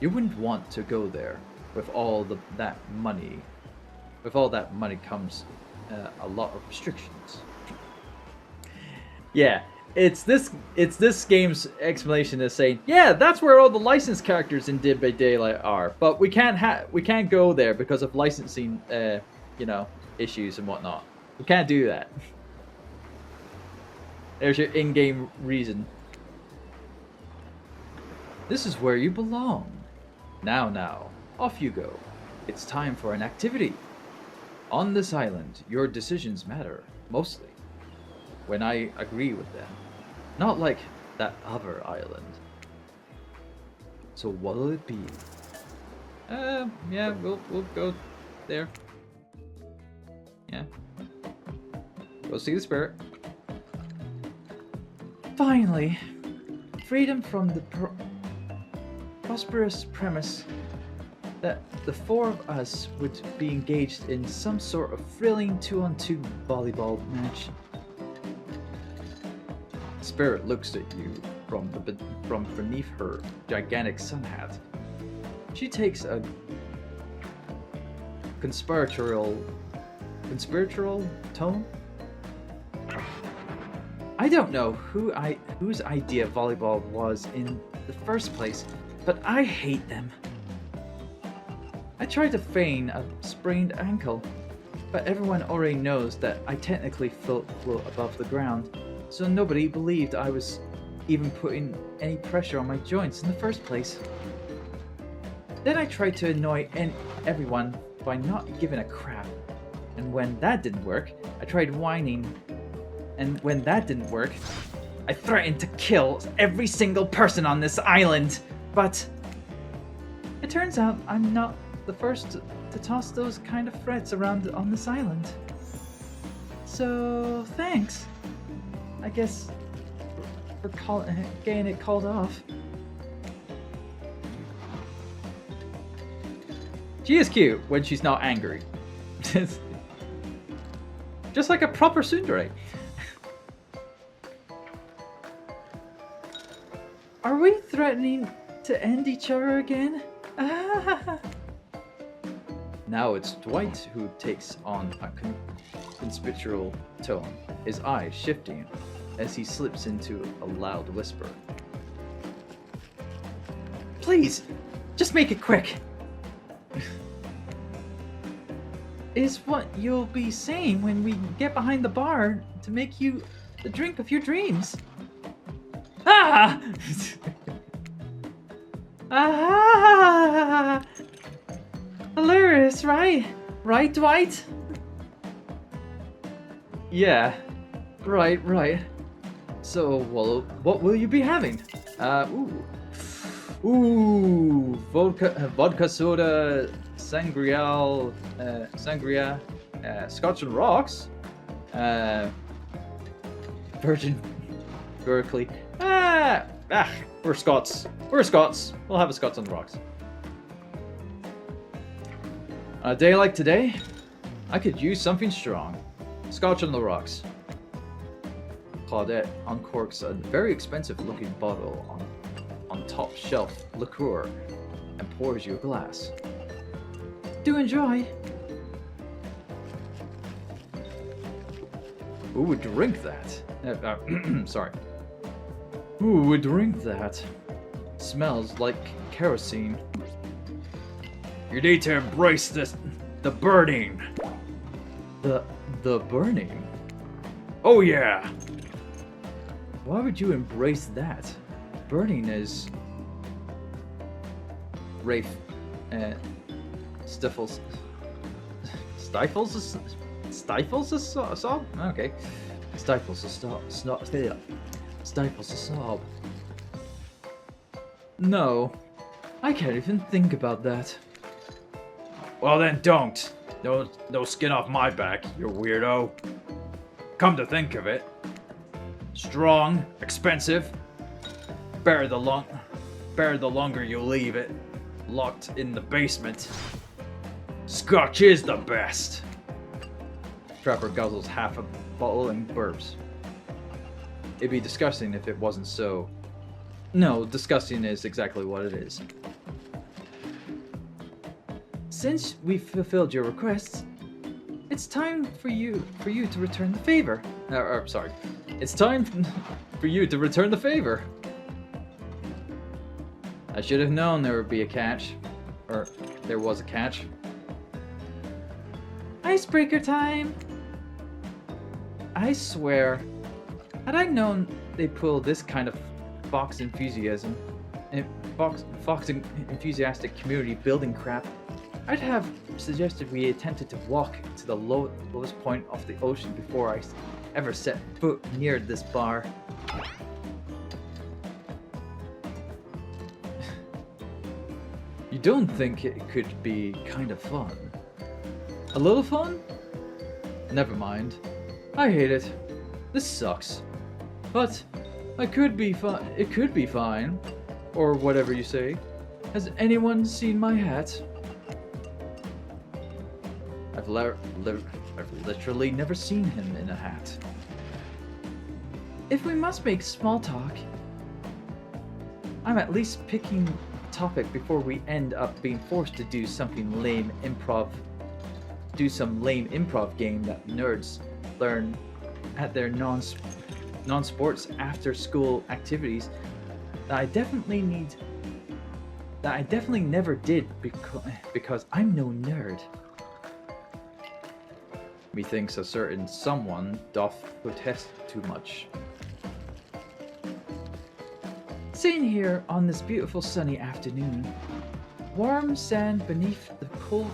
You wouldn't want to go there with all that money. With all that money comes a lot of restrictions. Yeah, it's this game's explanation is saying, yeah, that's where all the licensed characters in Dead by Daylight are, but we can't go there because of licensing, issues and whatnot. We can't do that. There's your in-game reason. This is where you belong. Now, off you go. It's time for an activity. On this island, your decisions matter, mostly. When I agree with them. Not like that other island. So what'll it be? Yeah, we'll go there. Yeah. Go see the spirit. Finally, freedom from the prosperous premise that the four of us would be engaged in some sort of thrilling 2-on-2 volleyball match. Spirit looks at you from beneath her gigantic sun hat. She takes a conspiratorial tone. I don't know whose idea volleyball was in the first place, but I hate them. I tried to feign a sprained ankle, but everyone already knows that I technically float above the ground, so nobody believed I was even putting any pressure on my joints in the first place. Then I tried to annoy everyone by not giving a crap, and when that didn't work, I tried whining. And when that didn't work, I threatened to kill every single person on this island. But it turns out I'm not the first to toss those kind of threats around on this island. So thanks, I guess, for getting it called off. She is cute when she's not angry. Just like a proper tsundere. Are we threatening to end each other again? Now it's Dwight who takes on a conspiratorial tone, his eyes shifting as he slips into a loud whisper. Please, just make it quick. Is what you'll be saying when we get behind the bar to make you the drink of your dreams. Ah! Ah! Hilarious, right? Right, Dwight? Yeah, right. So, well, what will you be having? Vodka soda, sangria, Scotch and rocks. Virgin Berkeley. We're Scots. We're Scots. We'll have a Scots on the rocks. On a day like today, I could use something strong. Scotch on the rocks. Claudette uncorks a very expensive looking bottle on top shelf liqueur and pours you a glass. Do enjoy. Who would drink that? Sorry. Who would drink that? Smells like kerosene. You need to embrace this, the burning. The burning? Oh yeah! Why would you embrace that? Burning is... Rafe... Stifles... Stifles a sob? Okay. Stifles a Stifles a sob. No. I can't even think about that. Well then don't. No skin off my back, you weirdo. Come to think of it. Strong, expensive. Bear the longer you leave it locked in the basement. Scotch is the best. Trapper guzzles half a bottle and burps. It'd be disgusting if it wasn't so. No, disgusting is exactly what it is. Since we've fulfilled your requests, it's time for you to return the favor. Sorry. It's time for you to return the favor. I should have known there would be a catch. Or there was a catch. Icebreaker time! I swear, had I known they'd pull this kind of Fox enthusiastic community building crap, I'd have suggested we attempted to walk to the lowest point of the ocean before I ever set foot near this bar. You don't think it could be kind of fun? A little fun? Never mind. I hate it. This sucks. But it could be fine. Or whatever you say. Has anyone seen my hat? I've literally never seen him in a hat. If we must make small talk, I'm at least picking a topic before we end up being forced to do something lame improv. Do some lame improv game that nerds learn at their non-sports after-school activities that I definitely never did because I'm no nerd. Methinks a certain someone doth protest too much. Sitting here on this beautiful sunny afternoon, warm sand beneath the cool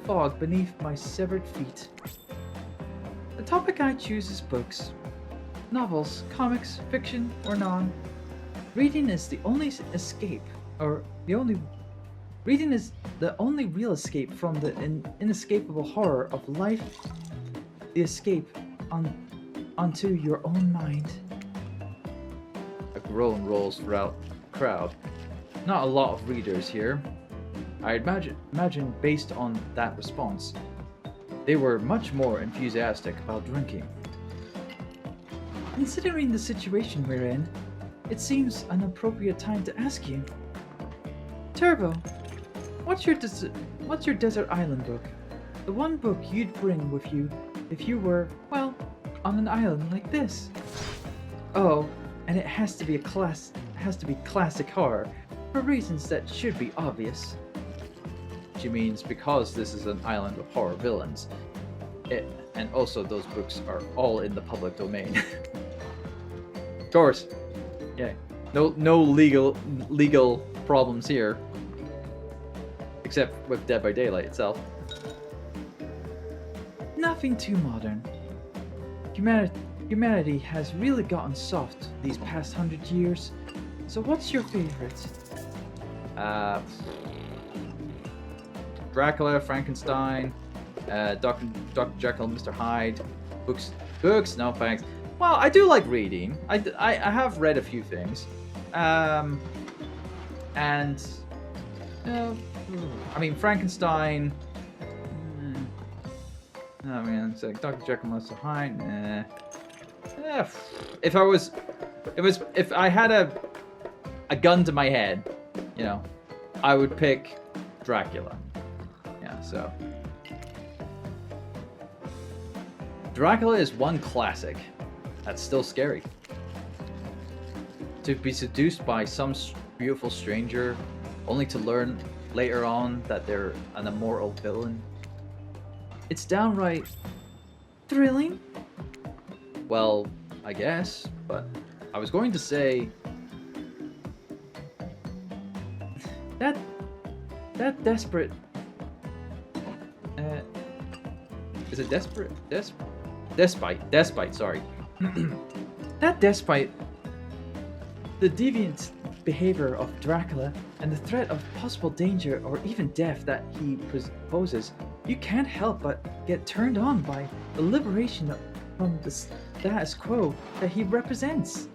fog beneath my severed feet. The topic I choose is books. Novels, comics, fiction, or non. Reading is the only escape, Reading is the only real escape from the inescapable horror of life. The escape onto your own mind. A groan rolls throughout the crowd. Not a lot of readers here. I imagine based on that response, they were much more enthusiastic about drinking. Considering the situation we're in, it seems an appropriate time to ask you. Turbo, what's your desert island book? The one book you'd bring with you if you were, well, on an island like this. Oh, and it has to be classic horror, for reasons that should be obvious. She means because this is an island of horror villains. And also those books are all in the public domain. Of course. Yeah. No legal problems here. Except with Dead by Daylight itself. Nothing too modern. Humanity has really gotten soft these past 100 years. So what's your favorite? Dracula, Frankenstein, Dr. Jekyll, Mr. Hyde. Books, no thanks. Well, I do like reading. I have read a few things. And uh, I mean, Frankenstein. I mean, it's like Dr. Jekyll and Mr. Hyde. If I had a gun to my head, you know, I would pick Dracula. Yeah, so Dracula is one classic that's still scary. To be seduced by some beautiful stranger, only to learn later on that they're an immoral villain. It's downright Thrilling? well, I guess, but I was going to say That desperate. is it desperate? Despite, sorry. That despite the deviant behavior of Dracula and the threat of possible danger or even death that he poses, you can't help but get turned on by the liberation from the status quo that he represents.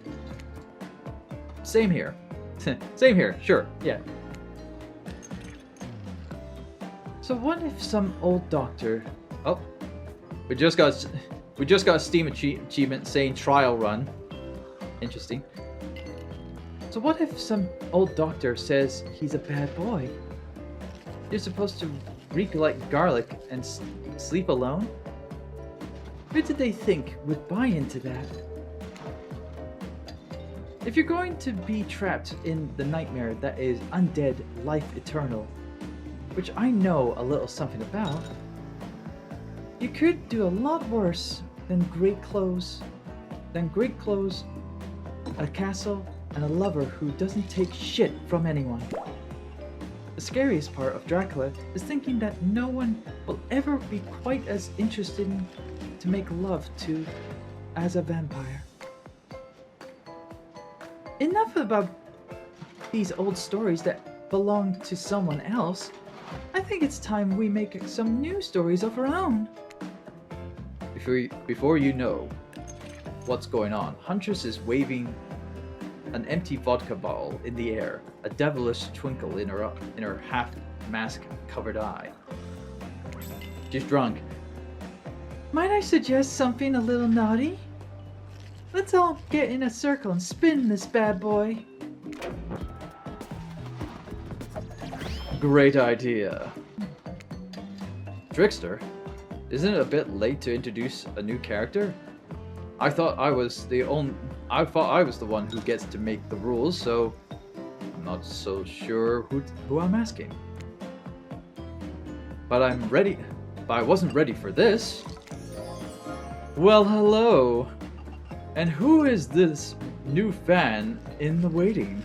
Same here. Same here, sure, yeah. So what if some old doctor... Oh, we just got a Steam achievement saying trial run. Interesting. So what if some old doctor says he's a bad boy? You're supposed to reek like garlic and sleep alone? Who did they think would buy into that? If you're going to be trapped in the nightmare that is undead life eternal, which I know a little something about, you could do a lot worse than great clothes, a castle, and a lover who doesn't take shit from anyone. The scariest part of Dracula is thinking that no one will ever be quite as interested to make love to as a vampire. Enough about these old stories that belong to someone else. I think it's time we make some new stories of our own. Before you know what's going on, Huntress is waving an empty vodka bottle in the air, a devilish twinkle in her half-mask covered eye. She's drunk. Might I suggest something a little naughty? Let's all get in a circle and spin this bad boy. Great idea. Trickster? Isn't it a bit late to introduce a new character? I thought I was the one who gets to make the rules, so I'm not so sure who I'm asking. But I'm ready. But I wasn't ready for this. Well, hello. And who is this new fan in the waiting?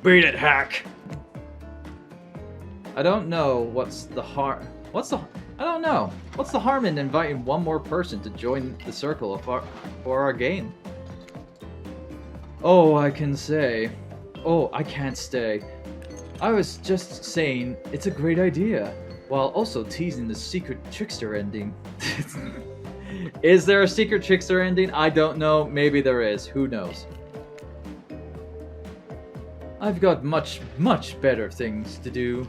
Beat it, hack. I don't know what's the harm. I don't know. What's the harm in inviting one more person to join the circle for our game? Oh, I can say. Oh, I can't stay. I was just saying it's a great idea, while also teasing the secret trickster ending. Is there a secret trickster ending? I don't know. Maybe there is. Who knows? I've got much, much better things to do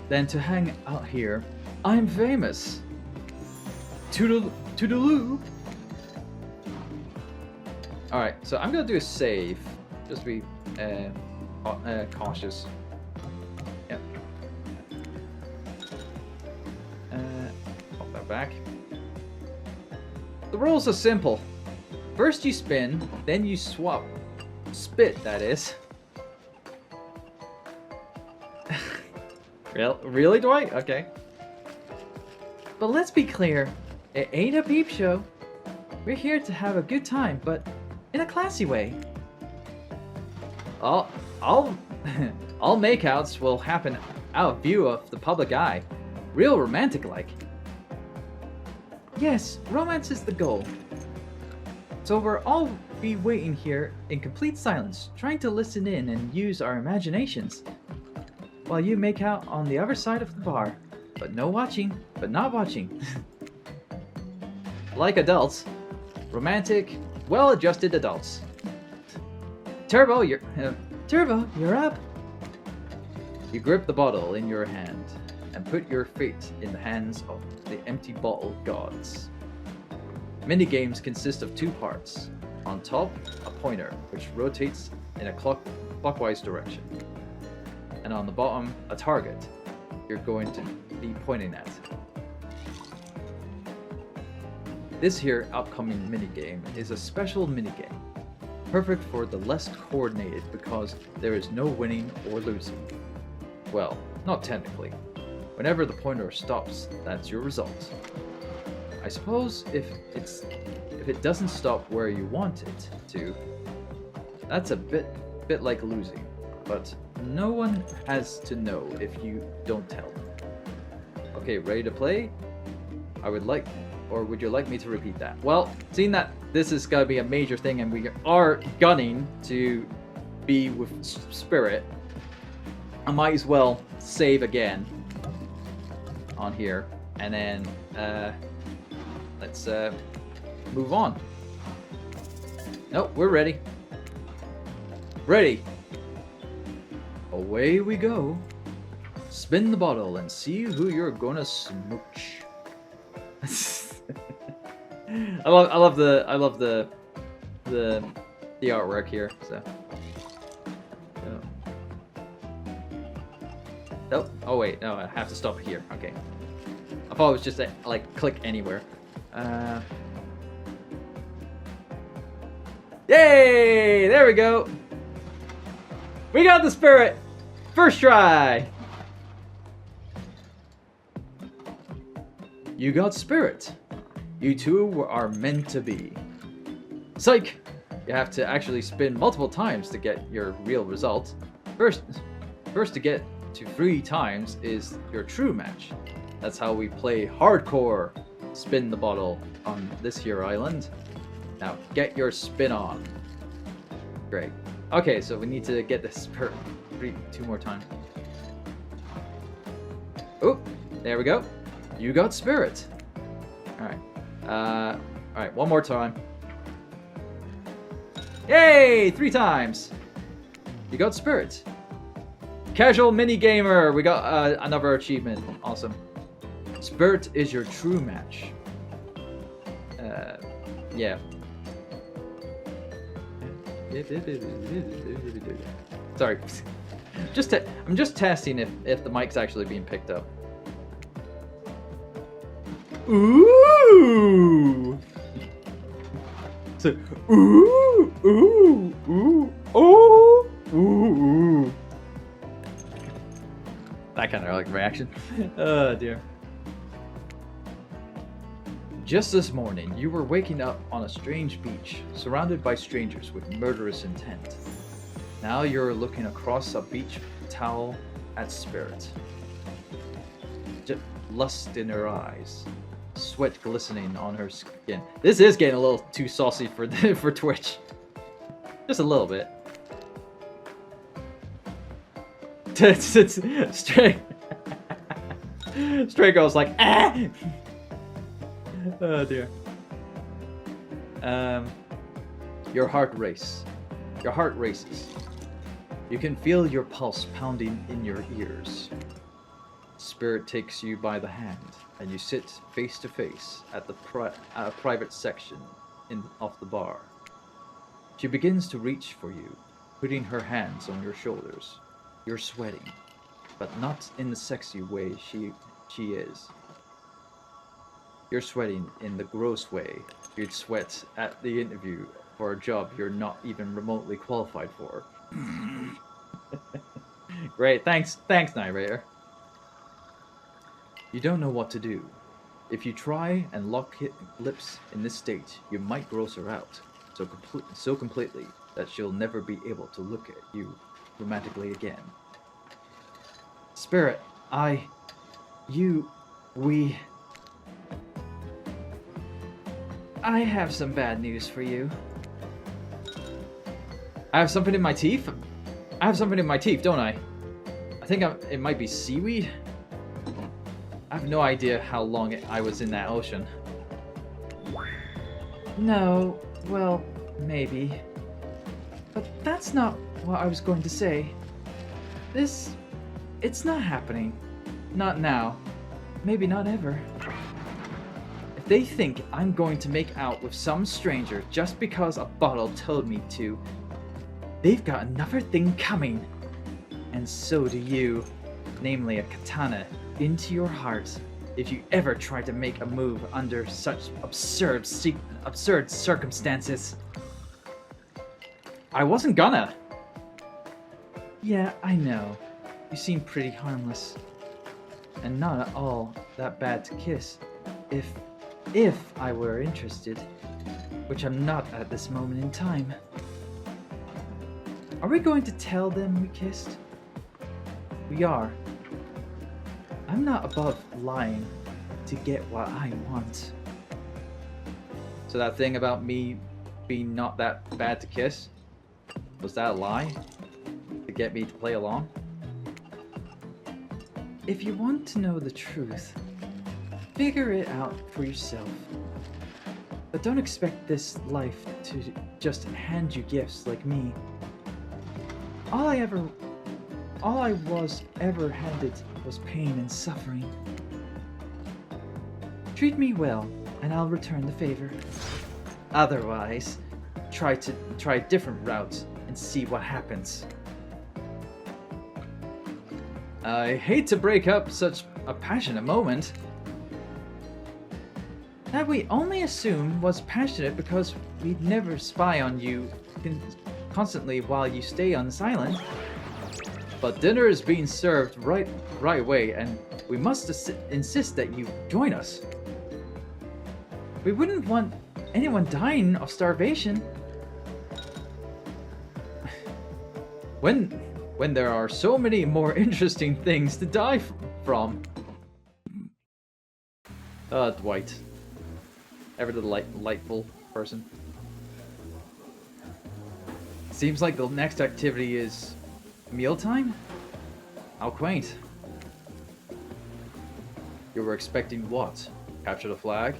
than to hang out here. I'm famous. Toodaloo. Alright, so I'm gonna do a save. Just be cautious. Yep. Pop that back. The rules are simple. First you spin, then you swap. Spit, that is. Really, Dwight? Okay. But let's be clear, it ain't a peep show. We're here to have a good time, but in a classy way. All makeouts will happen out of view of the public eye. Real romantic like. Yes, romance is the goal. So we'll all be waiting here in complete silence, trying to listen in and use our imaginations, while you make out on the other side of the bar. But not watching. Like adults. romantic, well-adjusted adults. Turbo, you're up. You grip the bottle in your hand and put your fate in the hands of the empty bottle gods. Minigames consist of 2 parts. On top, a pointer, which rotates in a clockwise direction. And on the bottom, a target you're going to be pointing at. This here upcoming minigame is a special minigame, perfect for the less coordinated because there is no winning or losing. Well, not technically. Whenever the pointer stops, that's your result. I suppose if it doesn't stop where you want it to, that's a bit like losing, but no one has to know if you don't tell them. Okay, ready to play? Would you like me to repeat that? Well, seeing that this is gonna be a major thing and we are gunning to be with Spirit, I might as well save again on here, and then let's move on. Nope, we're ready. Ready. Away we go. Spin the bottle and see who you're gonna smooch. I love the artwork here. So. Oh wait, no, I have to stop here. Okay. I thought it was just like click anywhere. Yay! There we go. We got the spirit! First try! You got spirit. You two are meant to be. Psych! You have to actually spin multiple times to get your real result. First to get to 3 times is your true match. That's how we play hardcore spin the bottle on this here island. Now get your spin on. Great. Okay, so we need to get this per 2 more times. Oh, there we go. You got spirit. Alright, one more time. Yay! 3 times. You got spirit. Casual mini gamer. We got another achievement. Awesome. Spirit is your true match. Yeah. Sorry. I'm just testing if the mic's actually being picked up. Ooh. So, ooh, ooh, ooh, ooh, ooh, ooh. That kind of like reaction. Oh dear. Just this morning, you were waking up on a strange beach, surrounded by strangers with murderous intent. Now you're looking across a beach towel at Spirit. Lust in her eyes, sweat glistening on her skin. This is getting a little too saucy for Twitch. Just a little bit. Stray Girl's like, ah! Oh dear. Your heart races. You can feel your pulse pounding in your ears. Spirit takes you by the hand, and you sit face to face at the private section of the bar. She begins to reach for you, putting her hands on your shoulders. You're sweating, but not in the sexy way she is. You're sweating in the gross way you'd sweat at the interview for a job you're not even remotely qualified for. Great, thanks, narrator. You don't know what to do. If you try and lock lips in this state, you might gross her out so completely that she'll never be able to look at you romantically again. Spirit, I have some bad news for you. I have something in my teeth? I have something in my teeth, don't I? I think it might be seaweed? I have no idea how long I was in that ocean. No, well, maybe. But that's not what I was going to say. It's not happening. Not now. Maybe not ever. If they think I'm going to make out with some stranger just because a bottle told me to, they've got another thing coming. And so do you. Namely a katana into your heart if you ever try to make a move under such absurd circumstances. I wasn't gonna. Yeah, I know. You seem pretty harmless. And not at all that bad to kiss. If I were interested. Which I'm not at this moment in time. Are we going to tell them we kissed? We are. I'm not above lying to get what I want. So that thing about me being not that bad to kiss, was that a lie? To get me to play along? If you want to know the truth, figure it out for yourself. But don't expect this life to just hand you gifts like me. All I was ever handed was pain and suffering. Treat me well, and I'll return the favor. Otherwise, try a different route and see what happens. I hate to break up such a passionate moment. That we only assume was passionate because we'd never spy on you constantly while you stay on silent. But dinner is being served right away, and we must insist that you join us. We wouldn't want anyone dying of starvation. When there are so many more interesting things to die from. Dwight. Ever the delightful person. Seems like the next activity is mealtime? How quaint. You were expecting what? Capture the flag?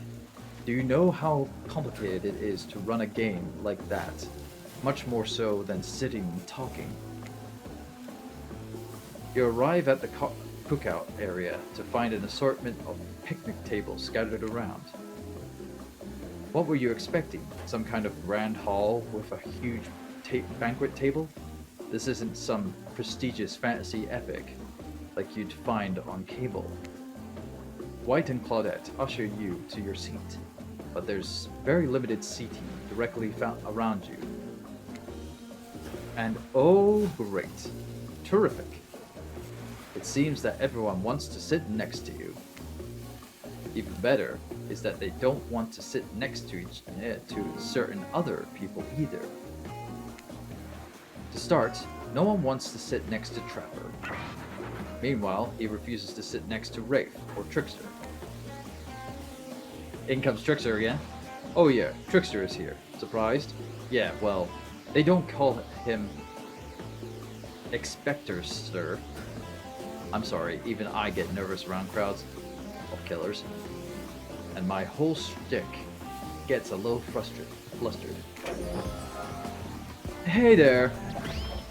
Do you know how complicated it is to run a game like that? Much more so than sitting and talking. You arrive at the cookout area to find an assortment of picnic tables scattered around. What were you expecting? Some kind of grand hall with a huge banquet table? This isn't some prestigious fantasy epic like you'd find on cable. White and Claudette usher you to your seat, but there's very limited seating directly around you. And oh great, terrific. It seems that everyone wants to sit next to you. Even better is that they don't want to sit next to certain other people either. To start, no one wants to sit next to Trapper. Meanwhile, he refuses to sit next to Rafe or Trickster. In comes Trickster again. Oh yeah, Trickster is here. Surprised? Yeah, well, they don't call him Expectorster. I'm sorry, even I get nervous around crowds of killers. And my whole shtick gets a little flustered. Hey there.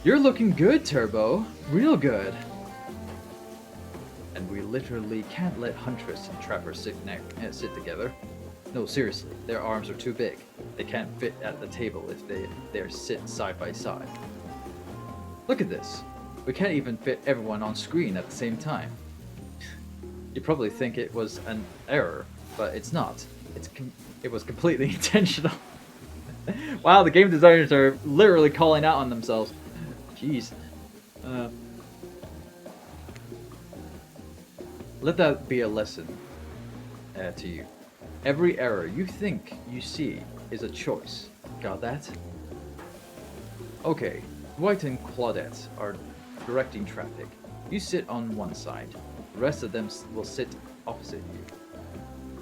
You're looking good, Turbo. Real good. And we literally can't let Huntress and Trapper sit together. No, seriously, their arms are too big. They can't fit at the table if they're sit side by side. Look at this. We can't even fit everyone on screen at the same time. You probably think it was an error, but it's not. It was completely intentional. Wow, the game designers are literally calling out on themselves. Jeez. Let that be a lesson to you. Every error you think you see is a choice. Got that? Okay, Dwight and Claudette are directing traffic. You sit on one side. The rest of them will sit opposite you.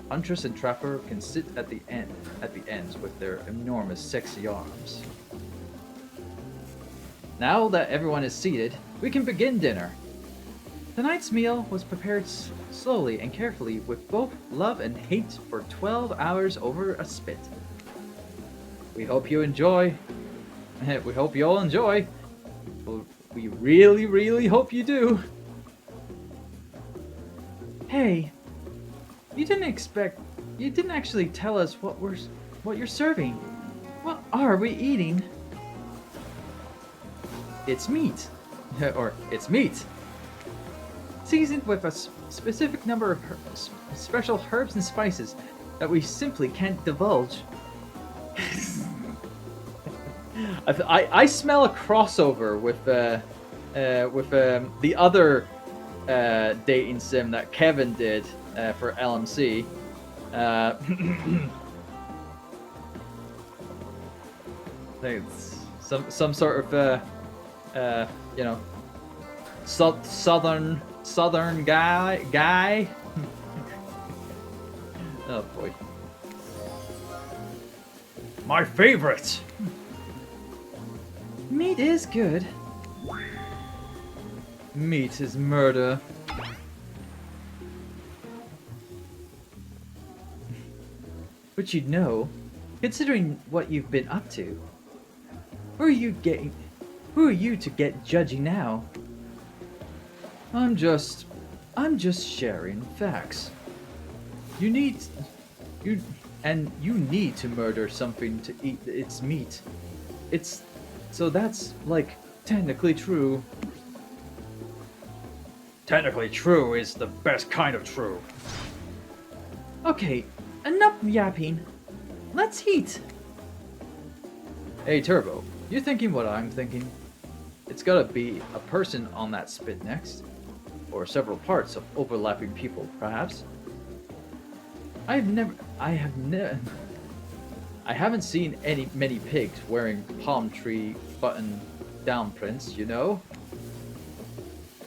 Huntress and Trapper can sit at the ends with their enormous sexy arms. Now that everyone is seated, we can begin dinner. Tonight's meal was prepared slowly and carefully with both love and hate for 12 hours over a spit. We hope you enjoy. We hope you all enjoy. We really, really hope you do. Hey, you didn't actually tell us what you're serving. What are we eating? It's meat. Or, it's meat. Seasoned with a specific number of special herbs and spices that we simply can't divulge. I smell a crossover with the other dating sim that Kevin did for LMC. I think it's some sort of you know, southern guy. Oh boy, my favorite. Meat is good. Meat is murder. But you'd know, considering what you've been up to. Who are you to get judgy now? I'm just sharing facts. You need to murder something to eat its meat. So that's like technically true. Technically true is the best kind of true. Okay, enough yapping. Let's eat. Hey Turbo, you thinking what I'm thinking? It's gotta be a person on that spit next. Or several parts of overlapping people, perhaps. I haven't seen many pigs wearing palm tree button down prints, you know?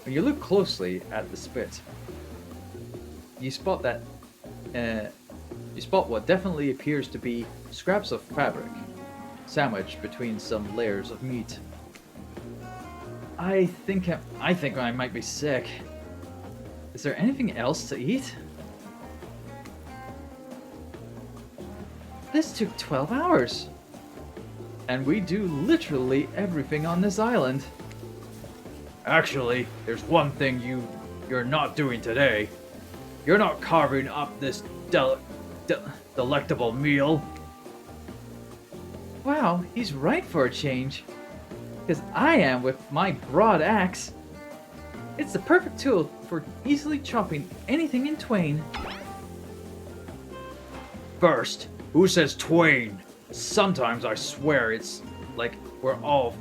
When you look closely at the spit, you spot what definitely appears to be scraps of fabric, sandwiched between some layers of meat. I think I might be sick. Is there anything else to eat? This took 12 hours. And we do literally everything on this island. Actually, there's one thing you're not doing today. You're not carving up this delectable meal. Wow, he's right for a change. Because I am with my broad axe. It's the perfect tool for easily chopping anything in twain. First, who says twain? Sometimes I swear it's like we're all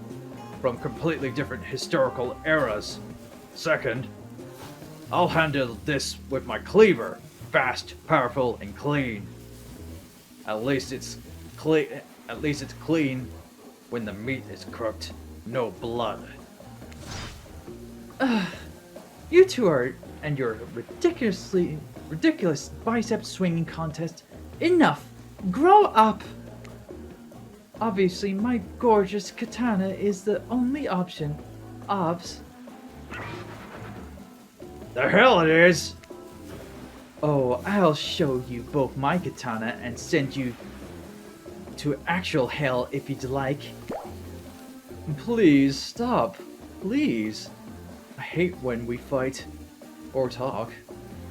from completely different historical eras. Second, I'll handle this with my cleaver. Fast, powerful, and clean. At least it's clean when the meat is cooked. No blood. You two are and your ridiculous bicep swinging contest. Enough! Grow up! Obviously, my gorgeous katana is the only option. Obs. The hell it is! Oh, I'll show you both my katana and send you to actual hell if you'd like. Please stop. Please. I hate when we fight, or talk,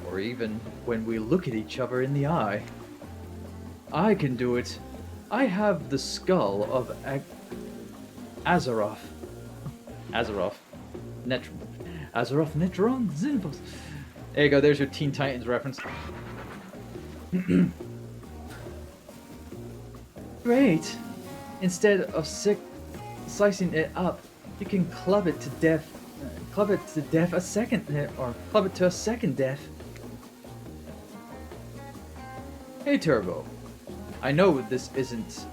or even when we look at each other in the eye. I can do it. I have the skull of Azeroth. Azeroth Netron Xenopus. There you go, there's your Teen Titans reference. Great. Instead of slicing it up, you can club it to death. Club it to a second death. Hey Turbo, I know this isn't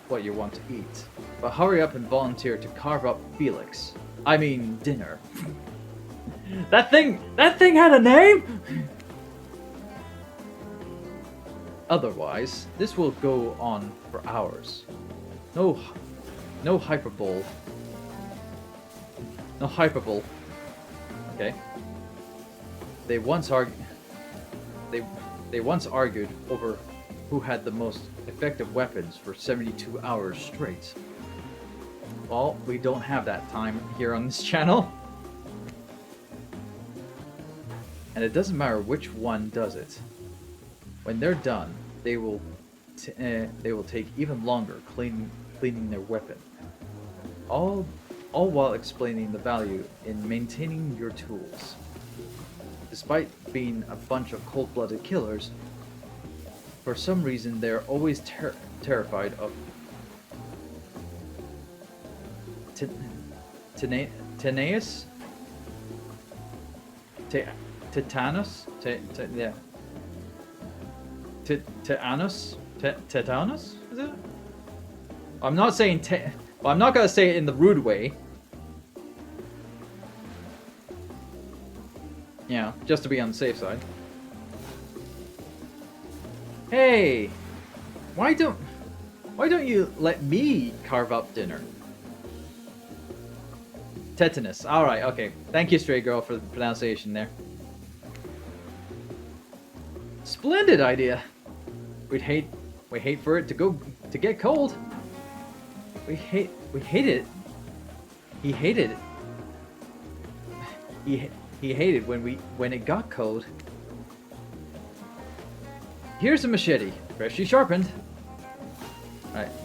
what you want to eat, but hurry up and volunteer to carve up Felix. I mean dinner. That thing had a name? Otherwise, this will go on for hours. No hyperbole. No hyperbole. Okay. They once argued over who had the most effective weapons for 72 hours straight. Well, we don't have that time here on this channel. And it doesn't matter which one does it. When they're done, they will take even longer cleaning their weapon. All while explaining the value in maintaining your tools. Despite being a bunch of cold-blooded killers, for some reason they're always terrified of Tenaeus? Tetanus? Yeah. Tetanus? Is it? I'm not saying well, I'm not gonna say it in the rude way. Yeah, just to be on the safe side. Hey! Why don't you let me carve up dinner? Tetanus. Alright, okay. Thank you, Stray Girl, for the pronunciation there. Splendid idea! We'd hate for it to get cold. We hate it. He hated it. He hated when it got cold. Here's a machete, freshly sharpened.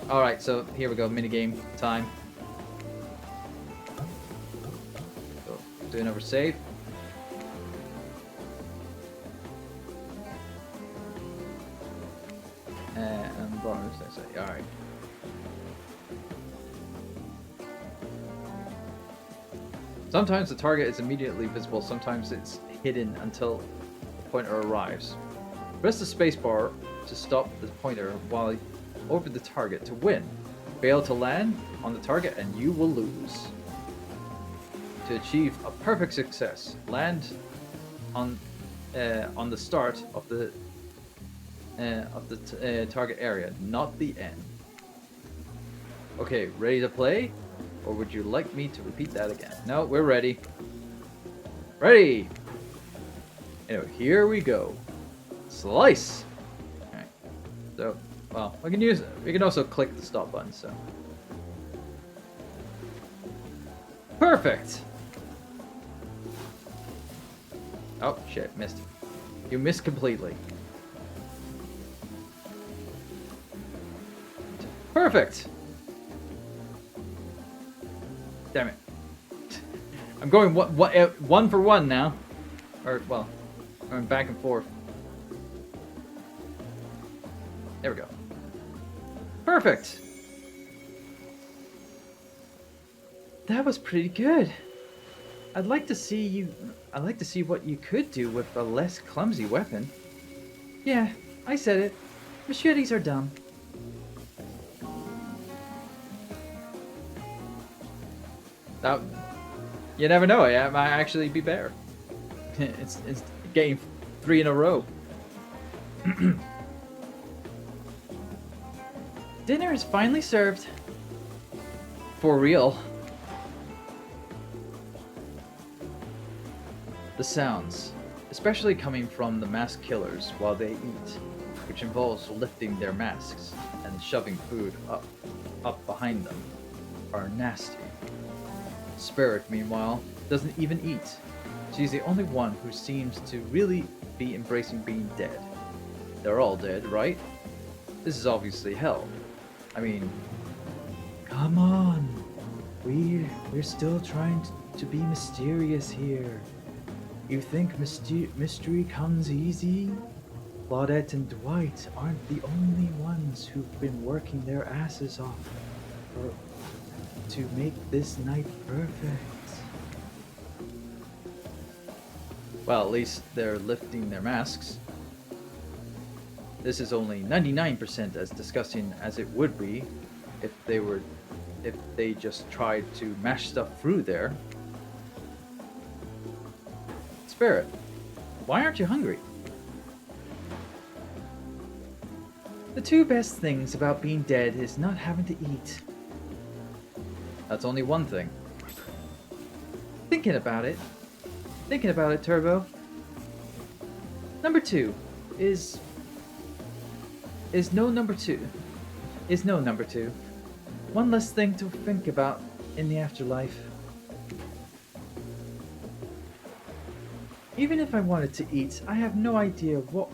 Alright, so here we go, minigame time. So, do another save. And bonus, I say, alright. Sometimes the target is immediately visible, sometimes it's hidden until the pointer arrives. Press the spacebar to stop the pointer while over the target to win. Fail to land on the target and you will lose. To achieve a perfect success, land on the start of the target area, not the end. Okay, ready to play? Or would you like me to repeat that again? No, we're ready. Ready! Anyway, here we go. Slice! Alright. So, well, we can also click the stop button, so. Perfect! Oh, shit, missed. You missed completely. Perfect! Damn it. I'm going one for one now. Or, well, I'm back and forth. There we go. Perfect! That was pretty good. I'd like to see what you could do with a less clumsy weapon. Yeah, I said it. Machetes are dumb. You never know, it might actually be better. It's getting 3 in a row. Dinner is finally served. For real. The sounds, especially coming from the masked killers while they eat, which involves lifting their masks and shoving food up behind them, are nasty. Spirit, meanwhile, doesn't even eat. She's the only one who seems to really be embracing being dead. They're all dead, right? This is obviously hell. I mean, come on. We're still trying to be mysterious here. You think mystery comes easy? Claudette and Dwight aren't the only ones who've been working their asses off to make this night perfect. Well, at least they're lifting their masks. This is only 99% as disgusting as it would be if they just tried to mash stuff through there. Spirit, why aren't you hungry? The two best things about being dead is not having to eat. That's only one thing. Thinking about it, Turbo. Number 2 is is no number two. Is no number two. One less thing to think about in the afterlife. Even if I wanted to eat, I have no idea what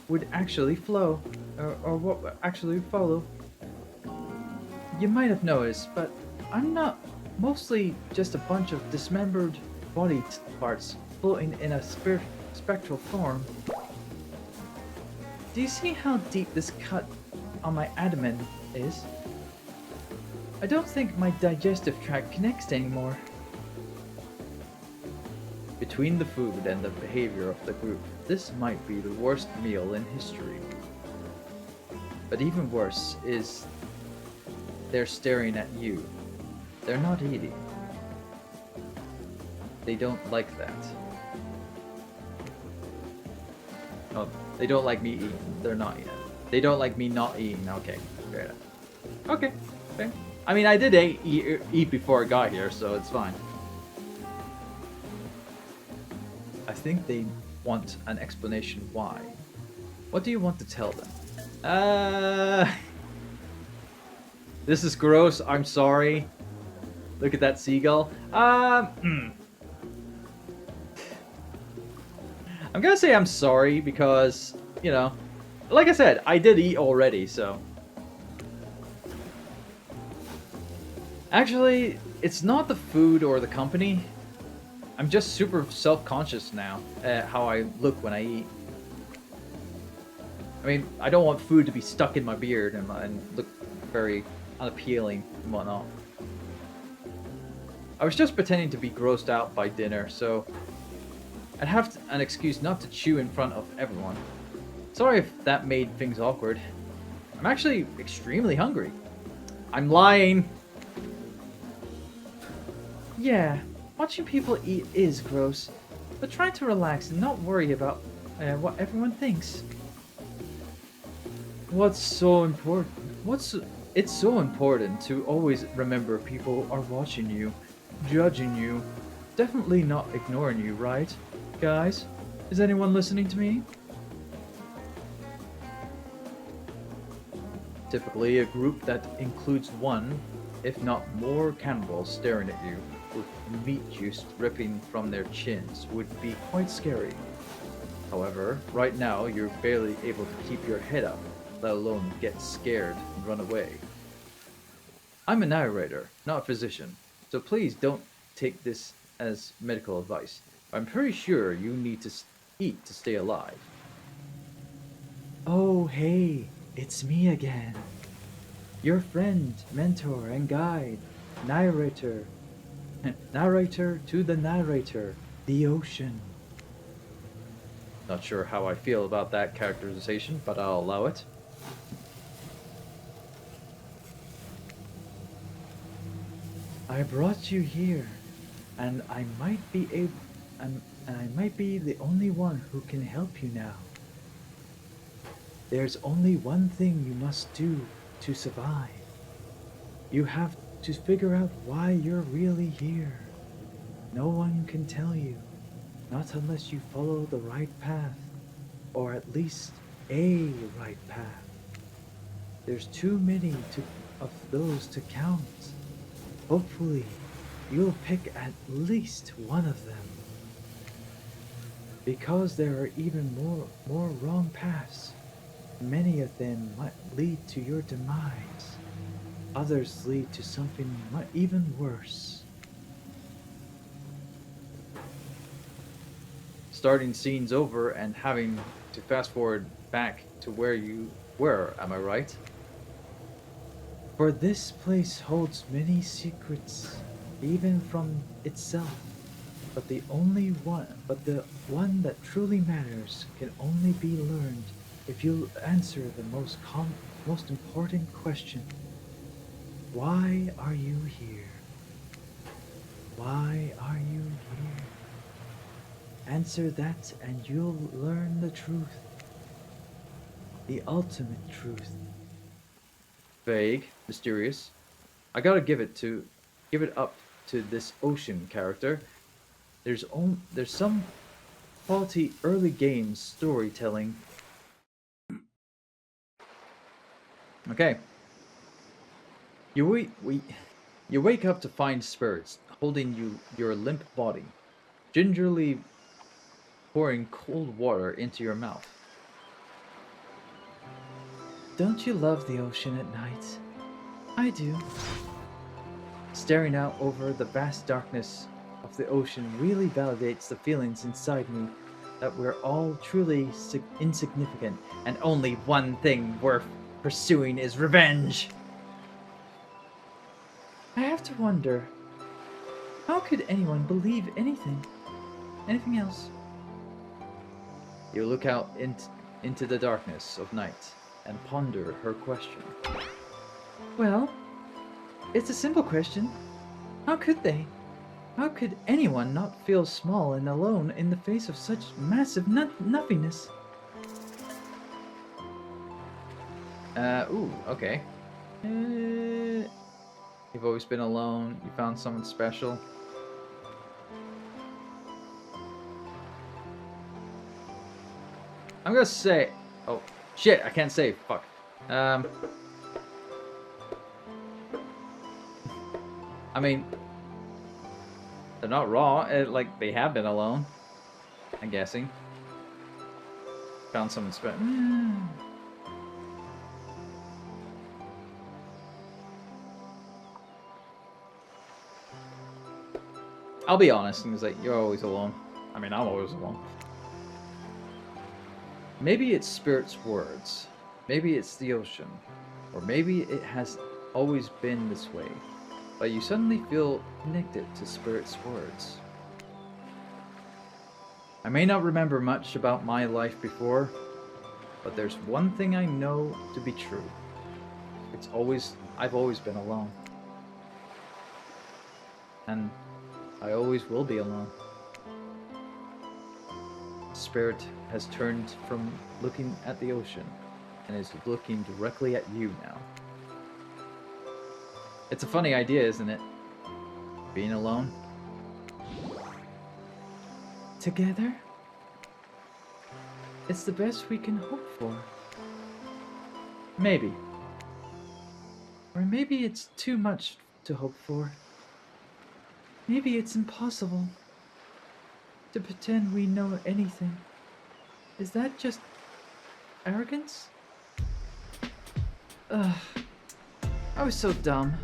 would actually flow, or what would actually follow. You might have noticed, but I'm not mostly just a bunch of dismembered body parts floating in a spectral form. Do you see how deep this cut on my abdomen is? I don't think my digestive tract connects anymore. Between the food and the behavior of the group, this might be the worst meal in history. But even worse is they're staring at you. They're not eating. They don't like that. Oh, they don't like me eating. They're not eating. They don't like me not eating. Okay, fair enough. Okay, fair. I mean, I did eat before I got here, so it's fine. I think they want an explanation why. What do you want to tell them? This is gross. I'm sorry. Look at that seagull. I'm gonna say I'm sorry because, you know, like I said, I did eat already, so. Actually, it's not the food or the company. I'm just super self-conscious now at how I look when I eat. I mean, I don't want food to be stuck in my beard and look very unappealing and whatnot. I was just pretending to be grossed out by dinner, so I'd have an excuse not to chew in front of everyone. Sorry if that made things awkward. I'm actually extremely hungry. I'm lying. Yeah, watching people eat is gross, but try to relax and not worry about what everyone thinks. What's so important? It's so important to always remember people are watching you, judging you, definitely not ignoring you, right? Guys, is anyone listening to me? Typically, a group that includes one, if not more cannibals staring at you, with meat juice dripping from their chins, would be quite scary. However, right now you're barely able to keep your head up, let alone get scared and run away. I'm a narrator, not a physician, so please don't take this as medical advice. I'm pretty sure you need to eat to stay alive. Oh, hey, it's me again. Your friend, mentor, and guide, narrator. Narrator to the narrator, the ocean. Not sure how I feel about that characterization, but I'll allow it. I brought you here, and I might be the only one who can help you now. There's only one thing you must do to survive. You have to figure out why you're really here. No one can tell you, not unless you follow the right path, or at least a right path. There's too many of those to count. Hopefully, you'll pick at least one of them. Because there are even more wrong paths. Many of them might lead to your demise. Others lead to something even worse. Starting scenes over and having to fast forward back to where you were, am I right? For this place holds many secrets, even from itself. But the one that truly matters can only be learned if you answer the most important question. Why are you here? Why are you here? Answer that and you'll learn the truth. The ultimate truth. Vague, mysterious. I gotta give it up to this ocean character. There's some faulty early game storytelling. Okay. You you wake up to find spirits holding your limp body, gingerly pouring cold water into your mouth. Don't you love the ocean at night? I do. Staring out over the vast darkness of the ocean really validates the feelings inside me that we're all truly insignificant and only one thing worth pursuing is revenge. I have to wonder, how could anyone believe anything? Anything else? You look out into the darkness of night and ponder her question. Well, it's a simple question. How could they? How could anyone not feel small and alone in the face of such massive nothingness? Ooh, okay. You've always been alone. You found someone special. I'm gonna say... Oh, shit, I can't say. Fuck. I mean... They're not wrong. Like, they have been alone. I'm guessing. Found someone special. I'll be honest, and it's like, you're always alone. I mean, I'm always alone. Maybe it's Spirit's words. Maybe it's the ocean. Or maybe it has always been this way. But you suddenly feel connected to Spirit's words. I may not remember much about my life before, but there's one thing I know to be true. I've always been alone. And I always will be alone. Spirit has turned from looking at the ocean and is looking directly at you now. It's a funny idea, isn't it? Being alone. Together? It's the best we can hope for. Maybe. Or maybe it's too much to hope for. Maybe it's impossible to pretend we know anything. Is that just arrogance? Ugh. I was so dumb.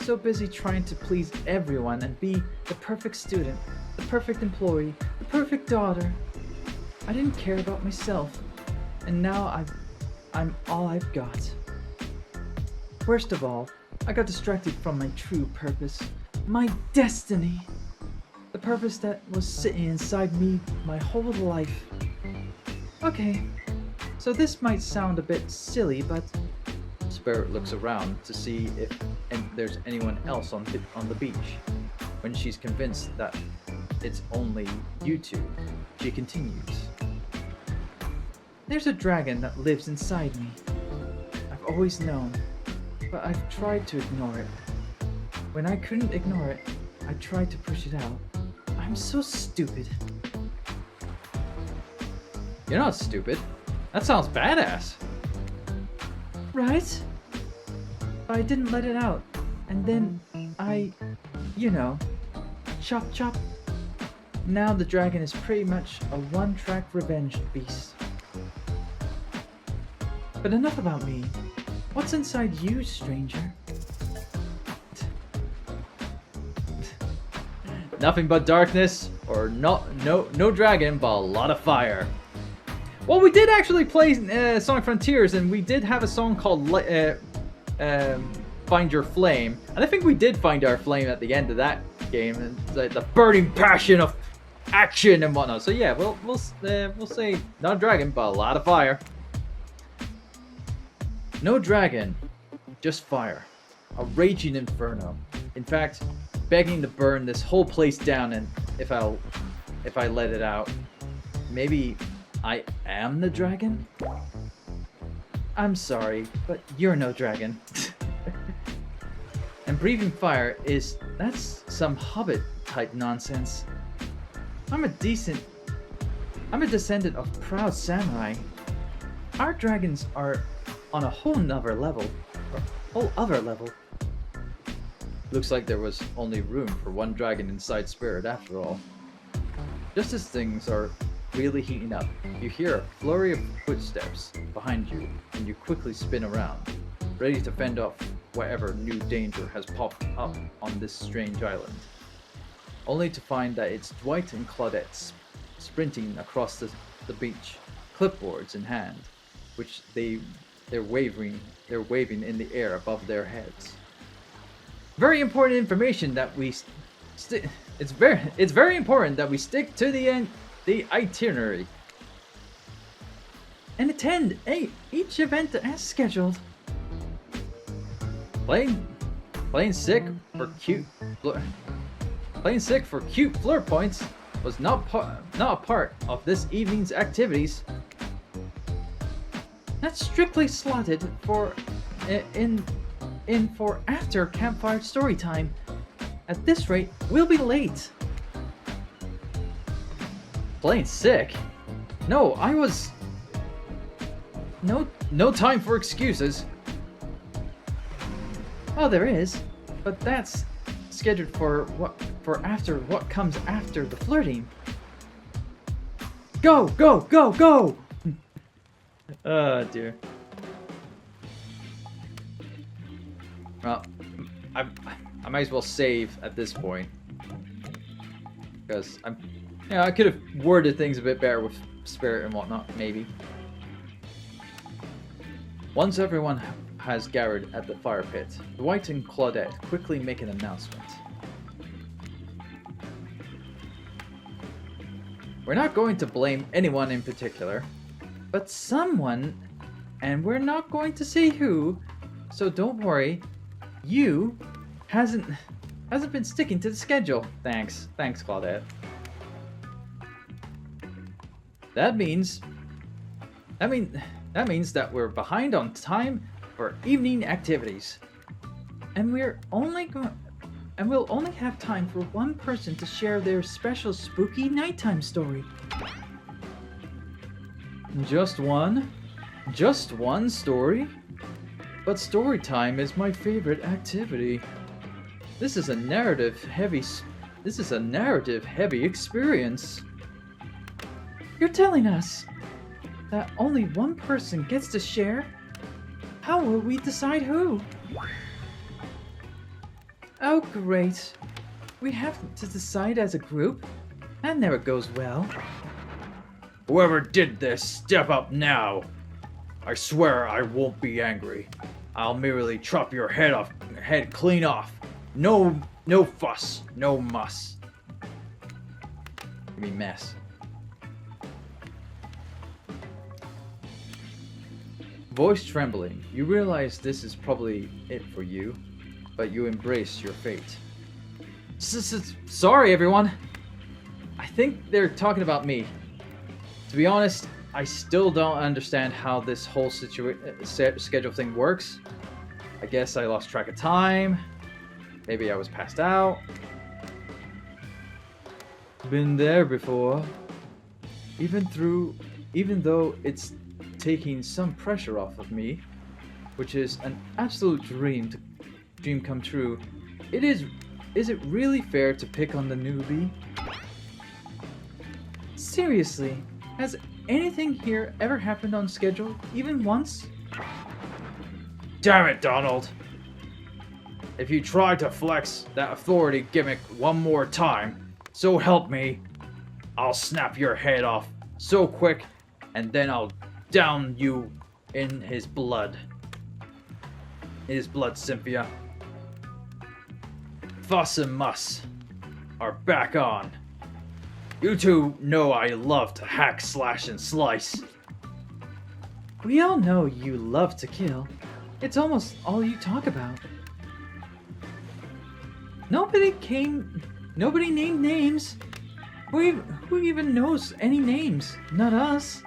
So busy trying to please everyone and be the perfect student, the perfect employee, the perfect daughter. I didn't care about myself. And now I'm all I've got. Worst of all, I got distracted from my true purpose. My destiny! The purpose that was sitting inside me my whole life. Okay, so this might sound a bit silly, but... Spirit looks around to see if there's anyone else on the beach. When she's convinced that it's only you two, she continues. There's a dragon that lives inside me. I've always known, but I've tried to ignore it. When I couldn't ignore it, I tried to push it out. I'm so stupid. You're not stupid. That sounds badass. Right? But I didn't let it out. And then you know, chop chop. Now the dragon is pretty much a one-track revenge beast. But enough about me. What's inside you, stranger? Nothing but darkness, or no dragon, but a lot of fire. Well, we did actually play Sonic Frontiers, and we did have a song called Find Your Flame. And I think we did find our flame at the end of that game, and the burning passion of action and whatnot. So yeah, we'll say not a dragon, but a lot of fire. No dragon, just fire. A raging inferno. In fact, begging to burn this whole place down, and if I let it out, maybe I am the dragon? I'm sorry, but you're no dragon. And breathing fire that's some hobbit type nonsense. I'm a descendant of proud samurai. Our dragons are on a whole nother level. Whole other level. Looks like there was only room for one dragon inside Spirit after all. Just as things are really heating up, you hear a flurry of footsteps behind you, and you quickly spin around, ready to fend off whatever new danger has popped up on this strange island. Only to find that it's Dwight and Claudette sprinting across the beach, clipboards in hand, which they're waving in the air above their heads. Very important information that we it's very important that we stick to the itinerary and attend each event as scheduled. Playing sick for cute flirt points was not a part of this evening's activities. That's strictly slotted for for after campfire story time. At this rate, we'll be late. Playing sick? No, I was... No time for excuses. Oh, there is, but that's scheduled for what comes after the flirting. Go, go, go, go! Oh dear. Well, I might as well save at this point, because I could have worded things a bit better with Spirit and whatnot, maybe. Once everyone has gathered at the fire pit, Dwight and Claudette quickly make an announcement. We're not going to blame anyone in particular, but someone, and we're not going to say who, so don't worry. You hasn't been sticking to the schedule. Thanks, Claudette. That means that we're behind on time for evening activities, and we'll only have time for one person to share their special spooky nighttime story. Just one story? But story time is my favorite activity. This is a narrative heavy experience. You're telling us that only one person gets to share? How will we decide who? Oh, great. We have to decide as a group? That never goes well. Whoever did this, step up now. I swear I won't be angry. I'll merely chop your head clean off. No fuss, no muss. You mean mess. Voice trembling, you realize this is probably it for you, but you embrace your fate. Sorry, everyone. I think they're talking about me. To be honest, I still don't understand how this whole schedule thing works. I guess I lost track of time. Maybe I was passed out. Been there before. Even though it's taking some pressure off of me, which is an absolute dream come true, is it really fair to pick on the newbie? Seriously, has anything here ever happened on schedule, even once? Damn it, Donald! If you try to flex that authority gimmick one more time, so help me, I'll snap your head off so quick, and then I'll down you in his blood. Cynthia. Fuss and Muss are back on. You two know I love to hack, slash, and slice. We all know you love to kill. It's almost all you talk about. Nobody named names. Who even knows any names? Not us.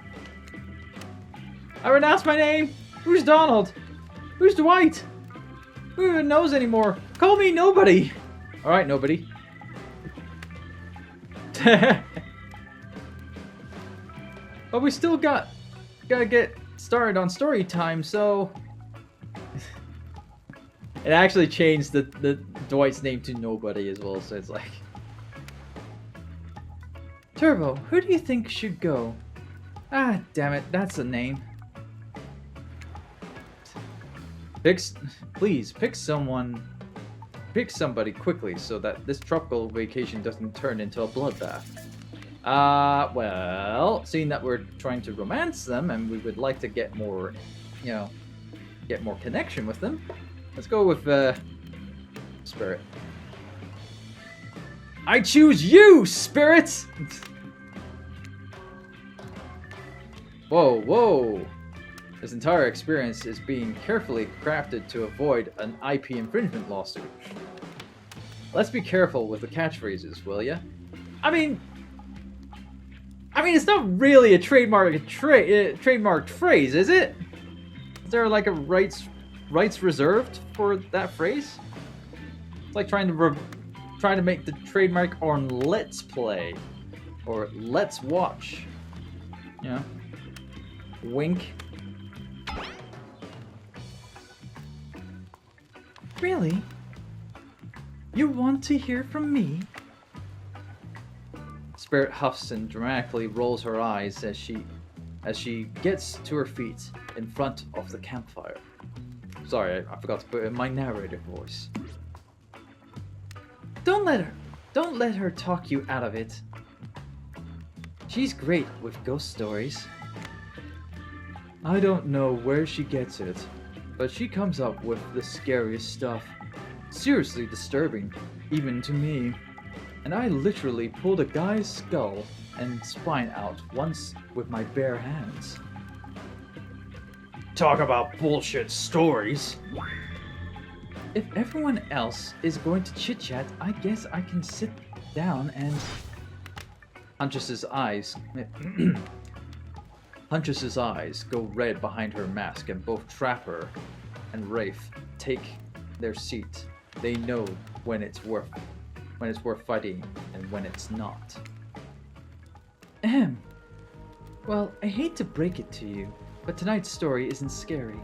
I renounced my name. Who's Donald? Who's Dwight? Who even knows anymore? Call me nobody. All right, nobody. But we still gotta get started on story time, so it actually changed the Dwight's name to Nobody as well, so it's like Turbo, who do you think should go? Ah, damn it, that's the name. Please pick somebody quickly so that this tropical vacation doesn't turn into a bloodbath. Well, seeing that we're trying to romance them and we would like to get more, get more connection with them, let's go with Spirit. I choose you, Spirit! Whoa, whoa. This entire experience is being carefully crafted to avoid an IP infringement lawsuit. Let's be careful with the catchphrases, will ya? I mean, it's not really a trademarked phrase, is it? Is there like a rights reserved for that phrase? It's like trying to make the trademark on Let's Play or Let's Watch. You know? Wink. Really? You want to hear from me? Spirit huffs and dramatically rolls her eyes as she gets to her feet in front of the campfire. Sorry, I forgot to put in my narrator voice. Don't let her talk you out of it. She's great with ghost stories. I don't know where she gets it, but she comes up with the scariest stuff. Seriously disturbing, even to me. And I literally pulled a guy's skull and spine out once with my bare hands. Talk about bullshit stories. If everyone else is going to chit-chat, I guess I can sit down and... Huntress's eyes go red behind her mask, and both Trapper and Rafe take their seat. They know when it's worth fighting and when it's not. Ahem. Well, I hate to break it to you, but tonight's story isn't scary.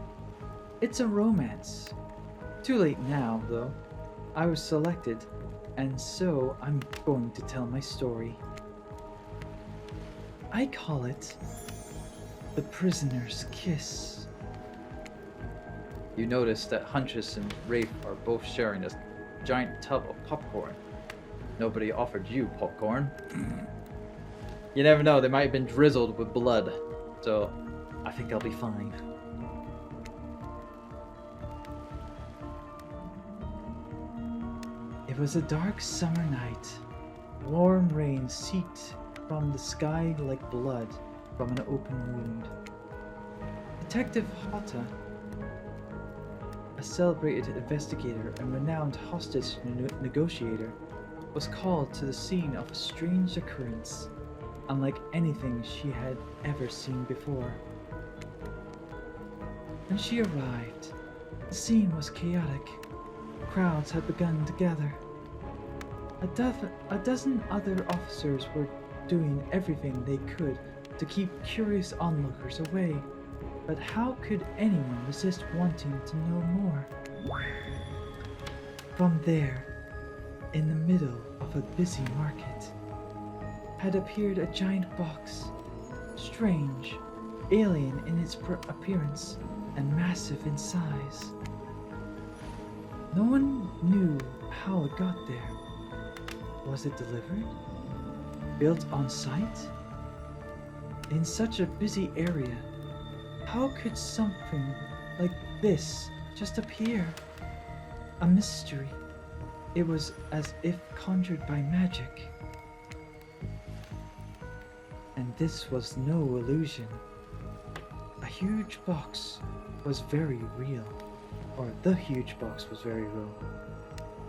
It's a romance. Too late now, though. I was selected, and so I'm going to tell my story. I call it The Prisoner's Kiss. You notice that Huntress and Rafe are both sharing a giant tub of popcorn. Nobody offered you popcorn. You never know, they might have been drizzled with blood. So, I think I'll be fine. It was a dark summer night. Warm rain seeped from the sky like blood from an open wound. Detective Hotta, a celebrated investigator and renowned hostage negotiator, was called to the scene of a strange occurrence, unlike anything she had ever seen before. When she arrived, the scene was chaotic. Crowds had begun to gather. A dozen other officers were doing everything they could to keep curious onlookers away, but how could anyone resist wanting to know more? From there, in the middle of a busy market, had appeared a giant box, strange, alien in its appearance, and massive in size. No one knew how it got there. Was it delivered? Built on site? In such a busy area, how could something like this just appear? A mystery. It was as if conjured by magic. And this was no illusion. A huge box was very real. Or the huge box was very real.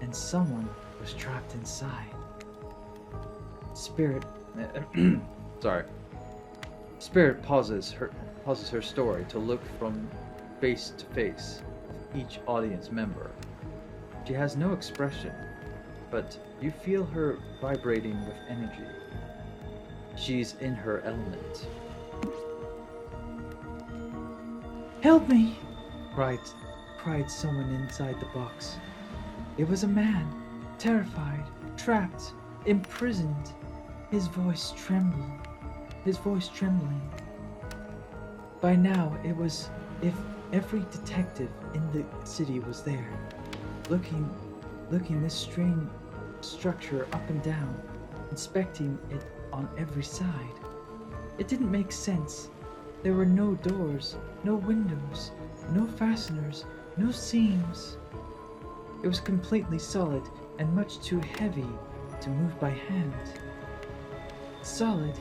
And someone was trapped inside. Spirit pauses her story to look from face to face of each audience member. She has no expression, but you feel her vibrating with energy. She's in her element. Help me! cried, cried someone inside the box. It was a man, terrified, trapped, imprisoned, his voice trembling. By now, it was if every detective in the city was there, looking this strange structure up and down, inspecting it on every side. It didn't make sense. There were no doors, no windows, no fasteners, no seams. It was completely solid and much too heavy to move by hand. Solid,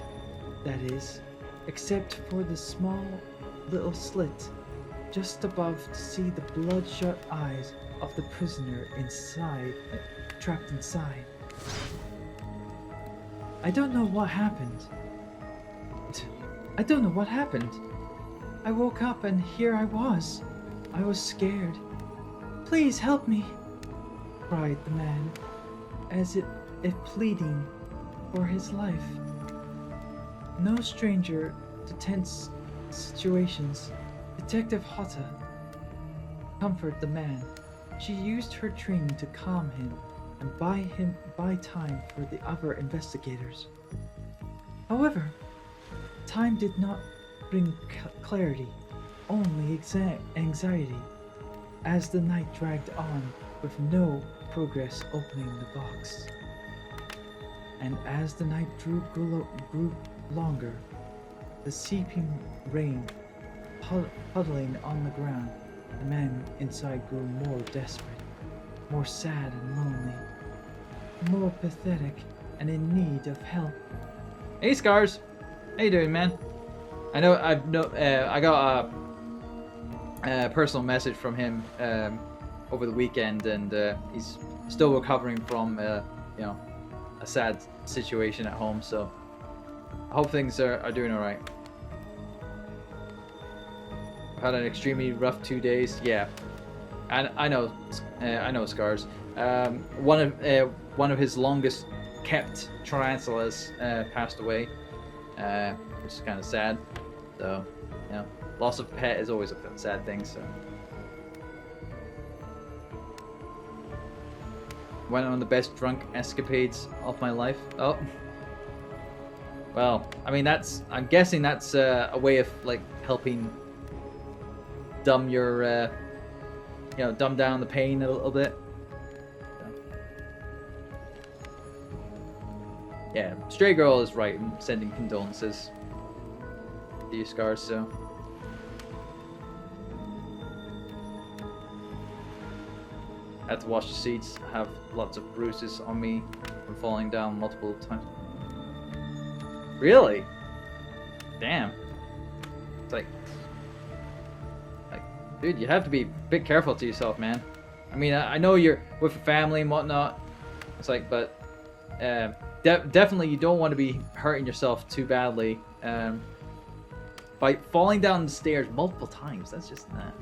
that is, except for the small little slit just above to see the bloodshot eyes of the prisoner inside, trapped inside. I don't know what happened. I woke up and here I was. I was scared. Please help me, cried the man, as if pleading for his life. No stranger to tense situations, Detective Hotta comforted the man. She used her training to calm him and buy time for the other investigators. However, time did not bring clarity, only anxiety, as the night dragged on with no progress opening the box. And as the night grew longer, the seeping rain puddling on the ground, the man inside grew more desperate, more sad and lonely, more pathetic and in need of help. Hey, Scars. How you doing, man? I know I got a personal message from him over the weekend, and he's still recovering from a sad situation at home. So I hope things are doing all right. I've had an extremely rough 2 days. Yeah, and I know Scars. One of his longest kept tarantulas passed away, which is kind of sad. So, loss of pet is always a sad thing. So, went on the best drunk escapades of my life. Oh, well, I mean I'm guessing that's a way of like helping dumb down the pain a little bit. Yeah, Stray Girl is right in sending condolences to you, Scars, so. I had to wash the seats. I have lots of bruises on me from falling down multiple times. Really? Damn. It's like, dude, you have to be a bit careful to yourself, man. I mean, I know you're with a family and whatnot. It's like, but definitely you don't want to be hurting yourself too badly by falling down the stairs multiple times. That's just not.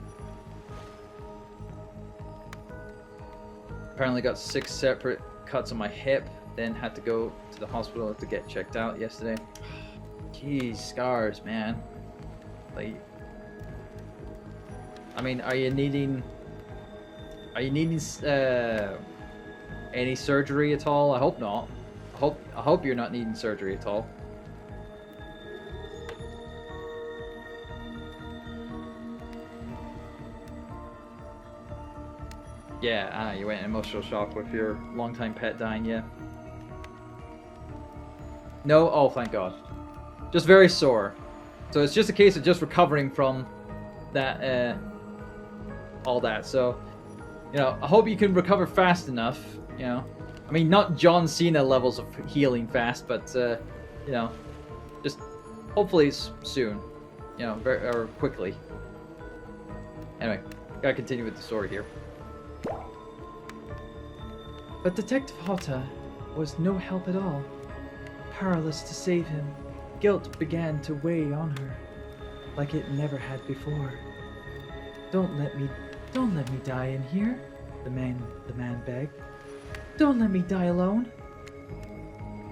Apparently got 6 separate cuts on my hip, then had to go to the hospital to get checked out yesterday. Jeez, Scars, man. Like, I mean, are you needing any surgery at all? I hope not. I hope you're not needing surgery at all. Yeah, you went in emotional shock with your longtime pet dying, yeah. No? Oh, thank God. Just very sore. So it's just a case of just recovering from that, all that. So, I hope you can recover fast enough, I mean, not John Cena levels of healing fast, but, just hopefully soon, or quickly. Anyway, gotta continue with the story here. But Detective Hotta was no help at all. Powerless to save him, guilt began to weigh on her, like it never had before. Don't let me die in here, the man begged. Don't let me die alone.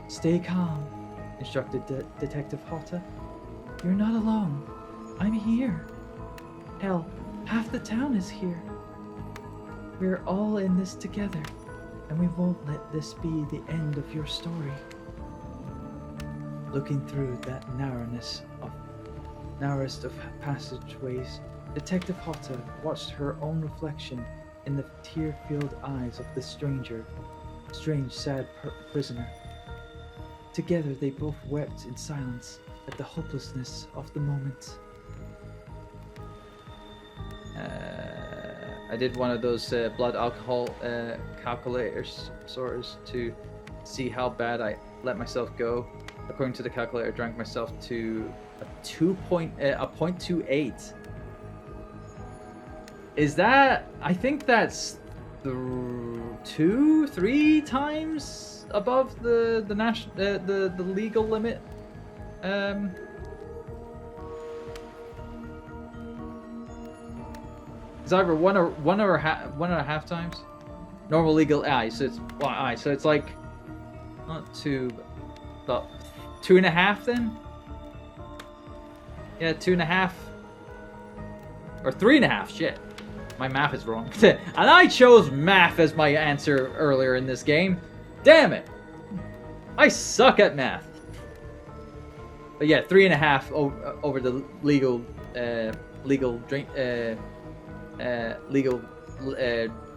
Stay calm, instructed Detective Hotta. You're not alone. I'm here. Hell, half the town is here. We're all in this together, and we won't let this be the end of your story. Looking through that narrowest of passageways, Detective Hotta watched her own reflection in the tear-filled eyes of the strange, sad prisoner. Together they both wept in silence at the hopelessness of the moment. I did one of those blood alcohol calculators sorts to see how bad I let myself go. According to the calculator, I drank myself to a 0.28. Is that? I think that's 2-3 times above the legal limit. It's either one and a half times normal legal. So it's like not two, but 2.5 then. Yeah, 2.5 or 3.5. Shit, my math is wrong. And I chose math as my answer earlier in this game. Damn it, I suck at math. But yeah, 3.5 over the legal drink. Legal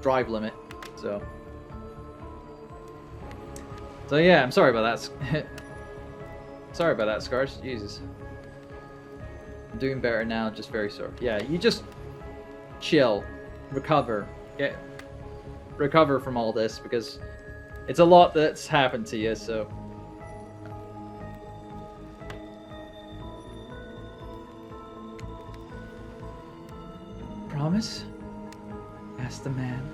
drive limit. So yeah, I'm sorry about that. Sorry about that, Scars. Jesus. I'm doing better now, just very sorry. Yeah, you just chill, recover from all this, because it's a lot that's happened to you, so. Promise? Asked the man.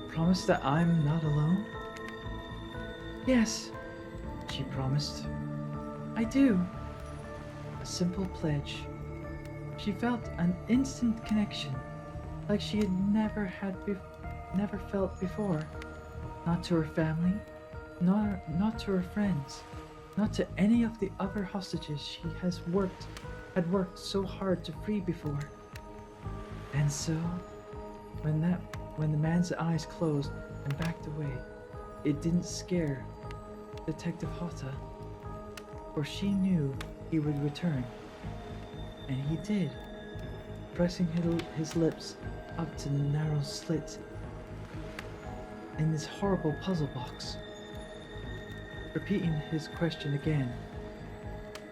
Promise that I'm not alone? Yes, she promised. I do. A simple pledge. She felt an instant connection, like she had never felt before. Not to her family, not to her friends, not to any of the other hostages she had worked so hard to free before. And so, when the man's eyes closed and backed away, it didn't scare Detective Hotta, for she knew he would return. And he did, pressing his lips up to the narrow slit in this horrible puzzle box. Repeating his question again,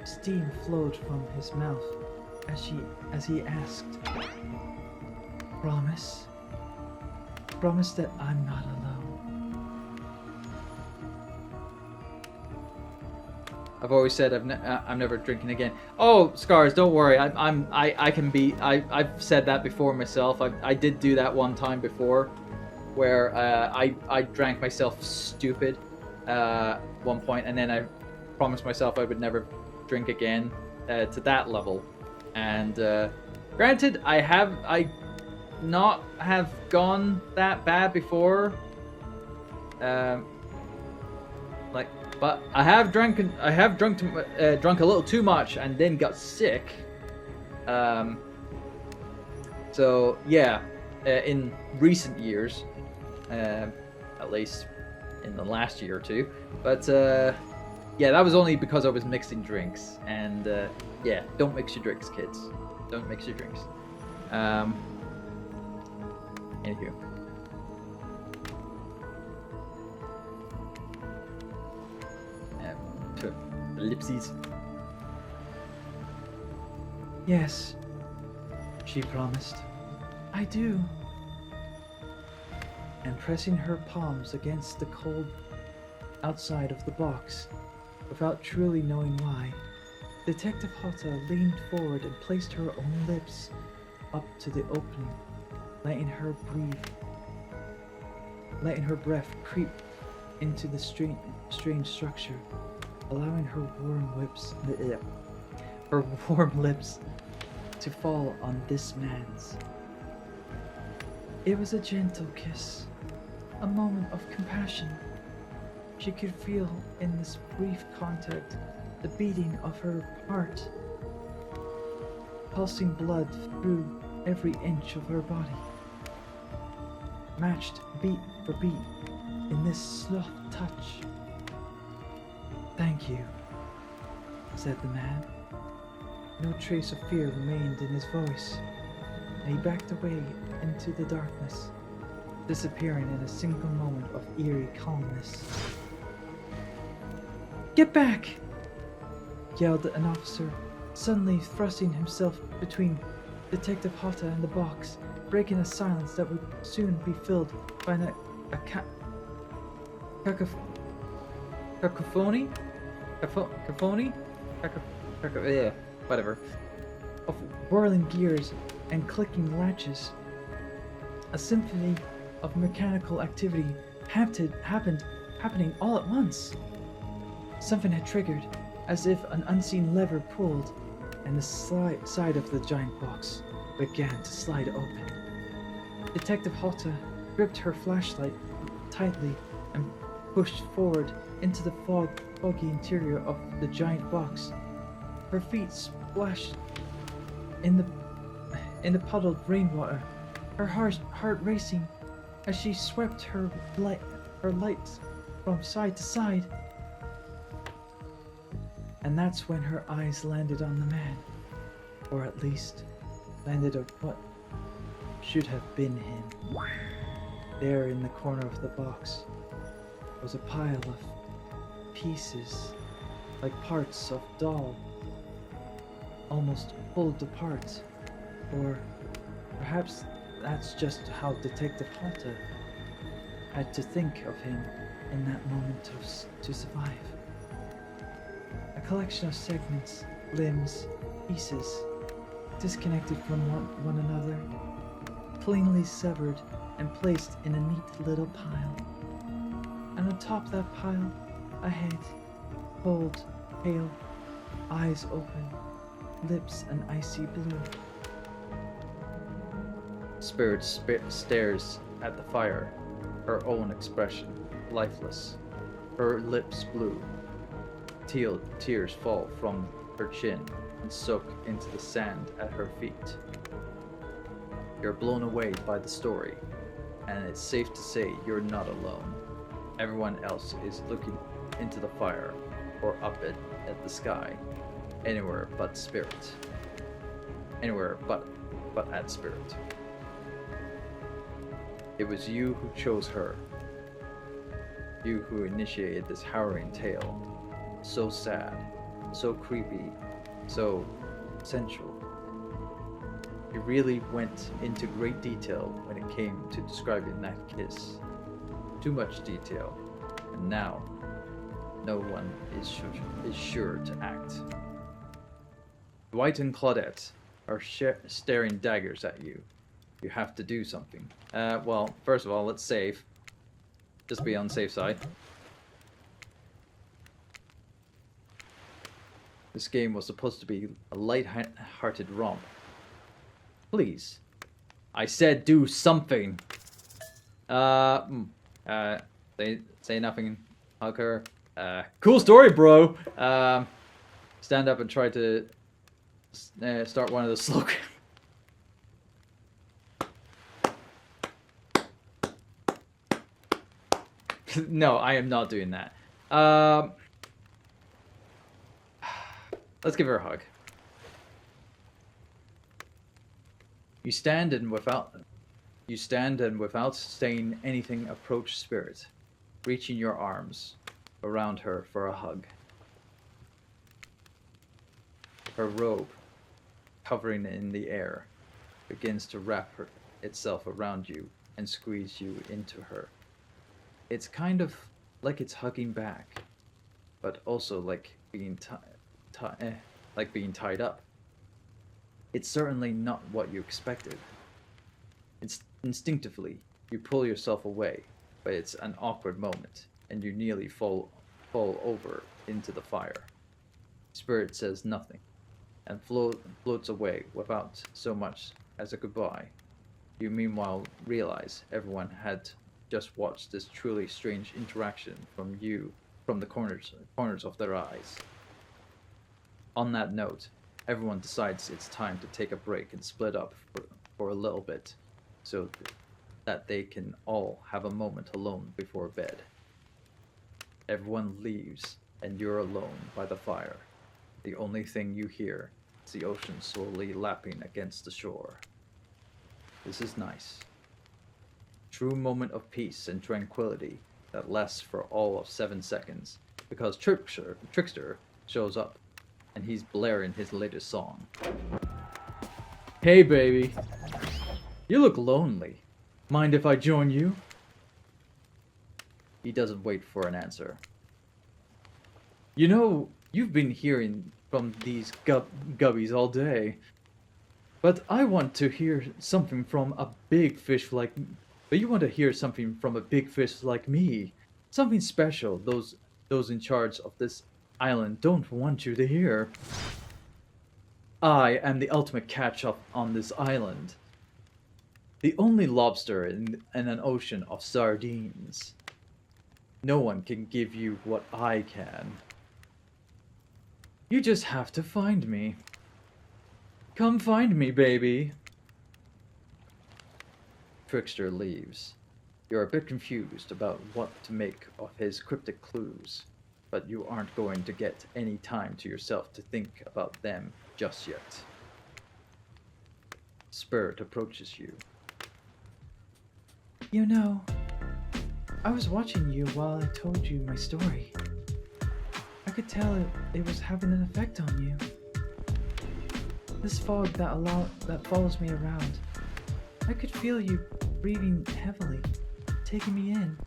steam flowed from his mouth as he asked, Promise? Promise that I'm not alone. I've always said I'm never drinking again. Oh, Scars, don't worry. I've said that before myself. I did do that one time before, where I drank myself stupid one point, and then I promised myself I would never drink again to that level. And granted, I not have gone that bad before. But I have drunk a little too much and then got sick. So yeah, in recent years, at least in the last year or two. But yeah, that was only because I was mixing drinks. And yeah, don't mix your drinks, kids. Don't mix your drinks. Anywho. Ellipses. Yes, she promised. I do. And pressing her palms against the cold outside of the box, without truly knowing why, Detective Hotta leaned forward and placed her own lips up to the opening, letting her breath creep into the strange structure, allowing her warm lips to fall on this man's. It was a gentle kiss, a moment of compassion. She could feel in this brief contact the beating of her heart. pulsing blood through every inch of her body, matched beat for beat in this slow touch. "Thank you," said the man. No trace of fear remained in his voice, and he backed away into the darkness, disappearing in a single moment of eerie calmness. "Get back!" yelled an officer, suddenly thrusting himself between Detective Hotta and the box, breaking a silence that would soon be filled by cacophony? Whatever. Of whirling gears and clicking latches. A symphony of mechanical activity happening all at once. Something had triggered, as if an unseen lever pulled, and the side of the giant box began to slide open. Detective Hotta gripped her flashlight tightly and pushed forward into the foggy interior of the giant box. Her feet splashed in the puddled rainwater, her heart racing as she swept her lights from side to side. And that's when her eyes landed on the man, or at least landed on what should have been him. There in the corner of the box was a pile of pieces, like parts of doll, almost pulled apart. Or perhaps that's just how Detective Hotta had to think of him in that moment to survive. A collection of segments, limbs, pieces, disconnected from one another, cleanly severed and placed in a neat little pile. And on top of that pile, a head, cold, pale, eyes open, lips an icy blue. Spirit stares at the fire, her own expression, lifeless, her lips blue. Tears fall from her chin and soak into the sand at her feet. You're blown away by the story, and it's safe to say you're not alone. Everyone else is looking into the fire or up at the sky, anywhere but Spirit. Anywhere but at Spirit. It was you who chose her. You who initiated this harrowing tale. So sad, so creepy, so sensual. You really went into great detail when it came to describing that kiss. Too much detail, and now no one is sure to act. Dwight and Claudette are staring daggers at you. You have to do something. Well, first of all, let's save. Just be on the safe side. This game was supposed to be a light-hearted romp. Please. I said do something. Say nothing, hug her. Cool story, bro. Stand up and try to start one of the slogans. No, I am not doing that. Let's give her a hug. You stand and without saying anything approach Spirit, reaching your arms around her for a hug. Her robe, hovering in the air, begins to wrap itself around you and squeeze you into her. It's kind of like it's hugging back, but also like being tied up. It's certainly not what you expected. Instinctively, you pull yourself away, but it's an awkward moment, and you nearly fall over into the fire. Spirit says nothing, and floats away without so much as a goodbye. You meanwhile realize everyone had just watched this truly strange interaction from the corners of their eyes. On that note, everyone decides it's time to take a break and split up for a little bit, so that they can all have a moment alone before bed. Everyone leaves, and you're alone by the fire. The only thing you hear is the ocean slowly lapping against the shore. This is nice. True moment of peace and tranquility that lasts for all of 7 seconds, because Trickster shows up, and he's blaring his latest song. Hey baby, you look lonely. Mind if I join you? He doesn't wait for an answer. You know, you've been hearing from these gubbies all day. But I want to hear something from a big fish like... But you want to hear something from a big fish like me. Something special those in charge of this island don't want you to hear. I am the ultimate catch-up on this island. The only lobster in an ocean of sardines. No one can give you what I can. You just have to find me. Come find me, baby. Trickster leaves. You're a bit confused about what to make of his cryptic clues, but you aren't going to get any time to yourself to think about them just yet. Spirit approaches you. You know, I was watching you while I told you my story. I could tell it was having an effect on you. This fog that follows me around, I could feel you breathing heavily, taking me in.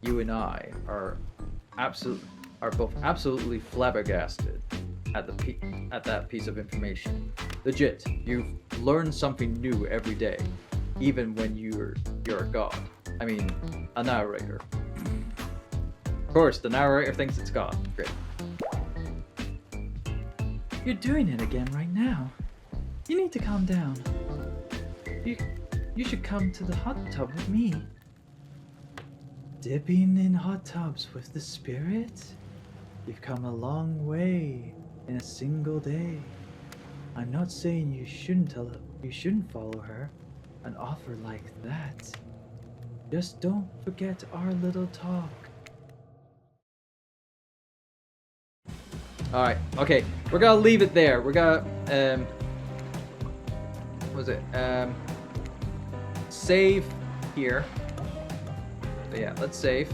You and I are both absolutely flabbergasted at that piece of information. Legit, you've learned something new every day, even when you're a god. I mean, a narrator. Of course, the narrator thinks it's God. Great. You're doing it again right now. You need to calm down. You should come to the hot tub with me. Dipping in hot tubs with the spirit? You've come a long way in a single day. I'm not saying you shouldn't follow her. An offer like that. Just don't forget our little talk. Alright, okay. We're gonna leave it there. We're gonna, what was it? Save here. So yeah, let's save.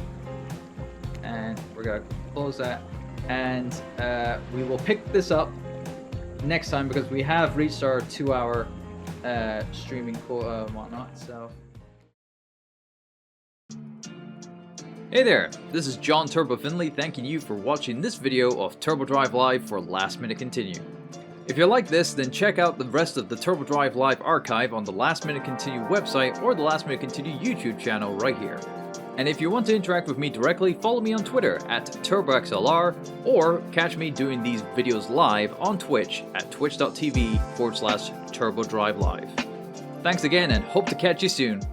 And we're gonna close that. And we will pick this up next time because we have reached our 2-hour streaming whatnot, so. Hey there, this is John Turbo Finlay thanking you for watching this video of Turbo Drive Live for Last Minute Continue. If you like this, then check out the rest of the Turbo Drive Live archive on the Last Minute Continue website or the Last Minute Continue YouTube channel right here. And if you want to interact with me directly, follow me on Twitter at TurboXLR or catch me doing these videos live on Twitch at twitch.tv/TurboDriveLive. Thanks again and hope to catch you soon.